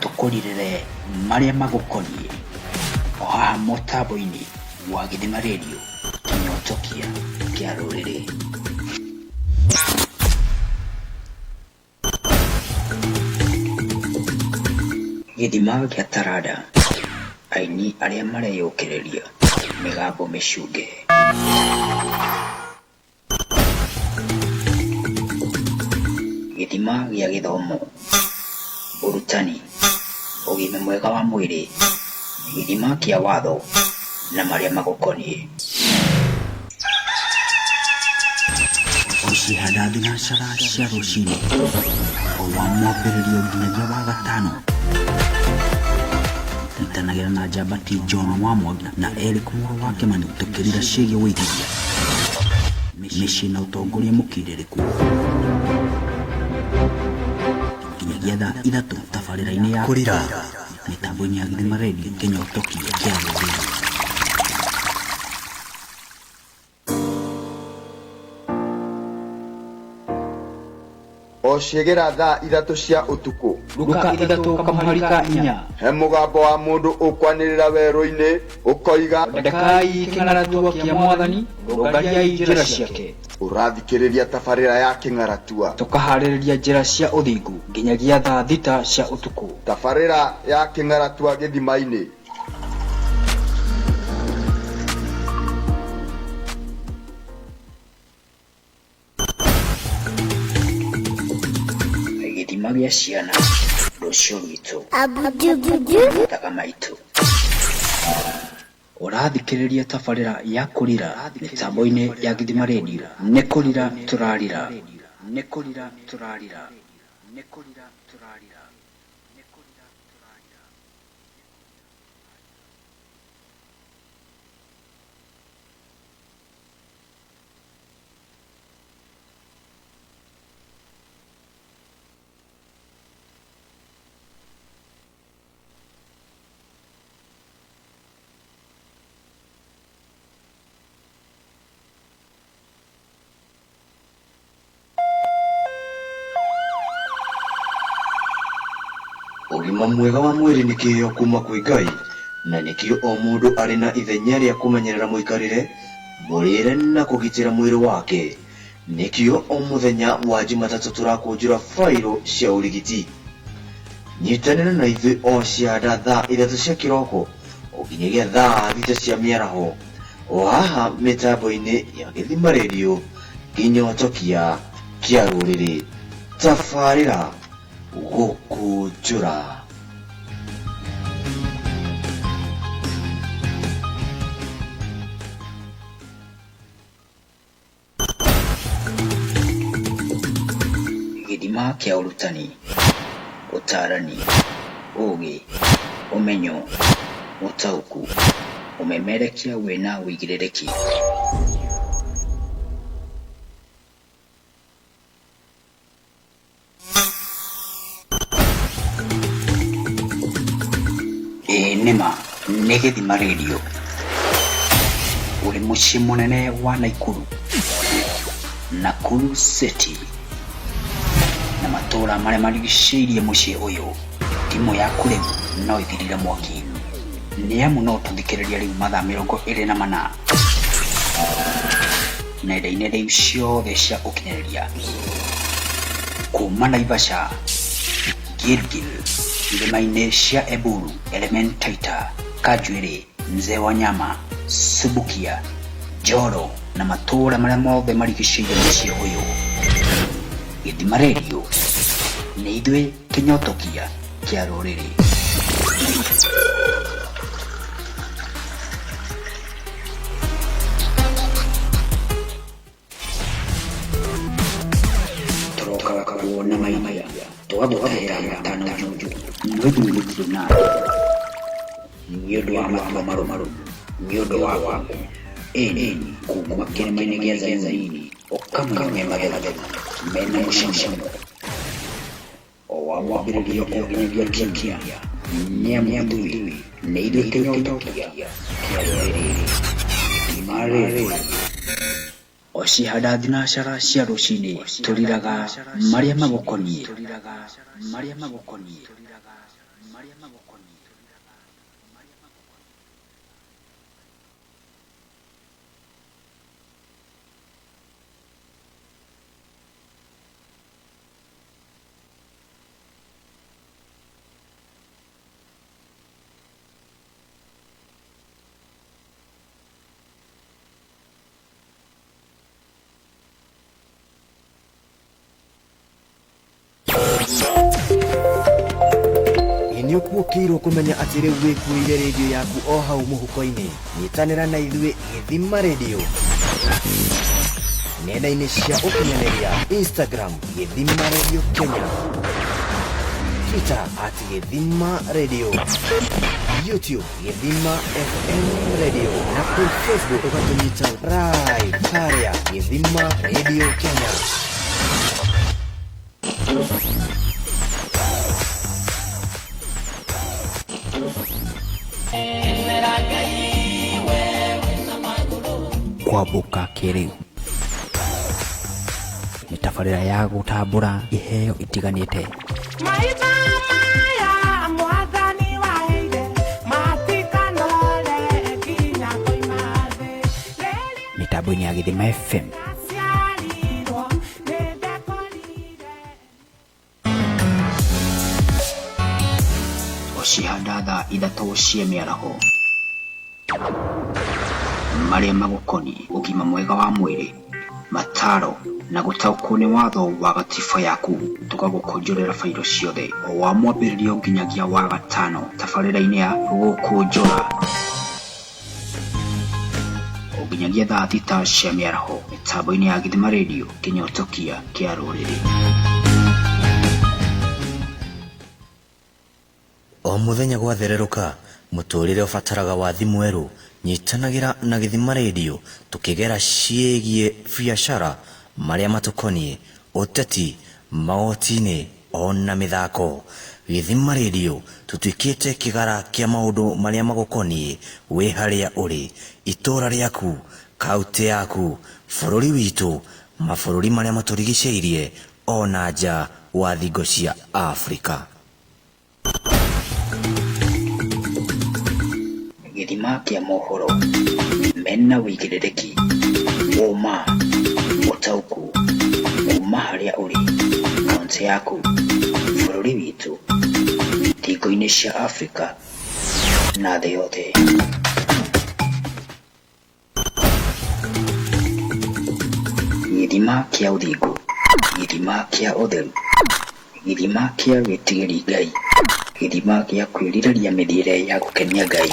E: tũkũrirĩre marĩa magũkoniĩ o haha mũtambo-inĩ wa Gĩthima Radio kĩnyotokia kĩa rũrĩrĩ. Gĩthima gĩa taranda aini arĩa mareyũkĩrĩria mĩgambo mĩcunge. Gĩthima gĩa gĩthomo ũrutani ũgima mwega wa mwĩrĩ. Gĩthima kĩa watho na marĩa magũkoniĩ. Ũcihanda thinacara cia rũcinĩ o wa mwambĩrĩrio nginyagia wa gatano. Nyitanagĩra na Njambati John wa Mwangi na Eric Mũrũ wa Kĩmani tũkĩrira ciĩgiĩ wĩigithia, mĩciĩ na ũtongoria mũkindĩrĩku. Nginyagia thaa 3 tabarĩra-inĩ ya kũrira mĩtambo-inĩ ya Gĩthima Radio kĩnyotokia kĩa rũrĩrĩ.
F: Oshegera thaa 3 cia utuku.
G: Luka 3 kamuharika 4.
F: He mugambo wa mundu ukwanirira weru-ini ukoiga
G: Ndakai king'aratua kia Mwathani rugariai njĩra ciake.
F: Urathikiriria tabarĩra ya kĩng'aratua.
G: Tukaharĩrĩria njĩra cia ũthingu nginyagia thaa 6 cia utuku.
F: Tabarĩra ya kĩng'aratua gĩthima-inĩ.
E: Gĩthima gĩa ciana rũciũ rwitũ taka maitũ. Ũrathikĩrĩria tabarĩra ya kũrira mĩtambo-inĩ ya Gĩthima Radio. Nĩ kũrira tũrarira. Nĩ kũrira tũrarira. Nĩ kũrira tũrarira.
C: Ũgima mwega wa mwĩrĩ nĩ kĩheo kuma kwĩ Ngai, na nĩkĩo o mũndũ arĩ na ithenya rĩa kũmenyerera mũikarĩre, mũrĩre na kũgitĩra mwĩrĩ wake. Nĩkĩo o mũthenya wa Jumatatũ tũrakũnjũra failo cia ũrigiti. Nyitanĩra na ithuĩ o cianda thaa 3 cia kĩroko nginyagia thaa 6 cia mĩaraho o haha mĩtambo-inĩ ya Gĩthima Radio, kĩnyotokia kĩa rũrĩrĩ. Tabarĩra gũkũnjũra.
E: Gĩthima kĩa ũrutani, ũtaarani, ũũgĩ, ũmenyo, ũtaũku, ũmemerekia wĩna wĩigĩrĩrĩki. Nĩma nĩ Gĩthima Radio. Ũrĩ mũciĩ mũnene wa Naikuru, Nakuru City, na matũũra marĩa marigicĩirie mũciĩ ũyũ. Timu yaku rĩu no ĩthirire mwaki, nĩ amu no tũthikĩrĩria rĩu mathaa 24 nenda-inĩ rĩu ciothe cia ũkinyanĩria, kuma Naivasha, Gilgil, irĩma-inĩ cia Eburu, Elementaita, Kajwiri, Mzee wa Nyama, Subukia, Joro na matũũra marĩa mothe marigicĩirie mũciĩ ũyũ. Gĩthima Radio nĩ ithuĩ kĩnyotokia kĩa rũrĩrĩ. Tũrokaga kuona maimaya twagũtahĩra matano juju nĩũthurĩtio nawe nĩ ũndũ wa matua marũmarũ, nĩ ũndũ wa ĩni kuma kĩrĩma-inĩ gĩa Zayuni ũkamenya magetha mena mũcamo o wa mwambĩrĩrio kũnginyagia kĩkia. Nĩ amu ithuĩ nĩ ithuĩ kĩnyotokia kĩa rũrĩrĩ. Gĩthima Radio. O cihanda thinacara cia rũcinĩ tũriraga marĩa magũkoniĩ.
D: Nĩũkuũkĩirwo kũmenya atĩ rĩu wĩkuĩire radio yaku o hau mũhuko-inĩ. Nyitanĩra na ithuĩ Gĩthima Radio nenda-inĩ cia ũkinyanĩria: Instagram Gĩthima Radio Kenya, Twitter @Gĩthima Radio, YouTube Gĩthima FM Radio, na kũrĩ Facebook ũgatũnyita right harĩa Gĩthima Radio Kenya.
B: Kwambuka kĩrĩu nĩ tabarĩra ya gũtambũra iheo itiganĩte. Mitambo-inĩ ya Gĩthima FM.
E: Ocihanda thaa ithatũ cia mĩaraho marĩa magũkoniĩ ũgima mwega wa mwĩrĩ, mataro na gũtaũkwo nĩ watho wa gatiba yaku. Tũgagũkũnjũrĩra bairo ciothe o wa mwambĩrĩrio nginyagia wa gatano tabarĩra-inĩ ya gũkũnjũra nginyagia thaa thita cia mĩaraho mĩtambo-inĩ ya Gĩthima Radio, kĩnyotokia kĩa rũrĩrĩ.
D: O mũthenya gwathererũka mũtũrĩre ũbataraga wathi mwerũ. Nyitanagĩra na Gĩthima Radio tũkĩgera ciĩgiĩ biacara marĩa matũkoniĩ, ũteti, magooti-inĩ ona mĩthako. Gĩthima Radio tũtuĩkĩte kĩgara kĩa maũndũ marĩa magũkoniĩ wĩ harĩa ũrĩ, itũra rĩaku, kaunti yaku, bũrũri witũ, mabũrũri marĩa matũrigicĩirie ona nja wa thingo cia Afrika.
E: Gĩthima kĩa mohoro mena wĩigĩrĩrĩki, ũma, ũtaũku, uma harĩa ũrĩ, kaunti yaku, bũrũri witũ, thingo-inĩ cia Afrika na thĩ yothe. Gĩthima kĩa ũthingu, gĩthima kĩa ũtheru, gĩthima kĩa wĩtigĩri Ngai, gĩthima gĩa kwĩrirĩria mĩthiĩre ya gũkenia Ngai.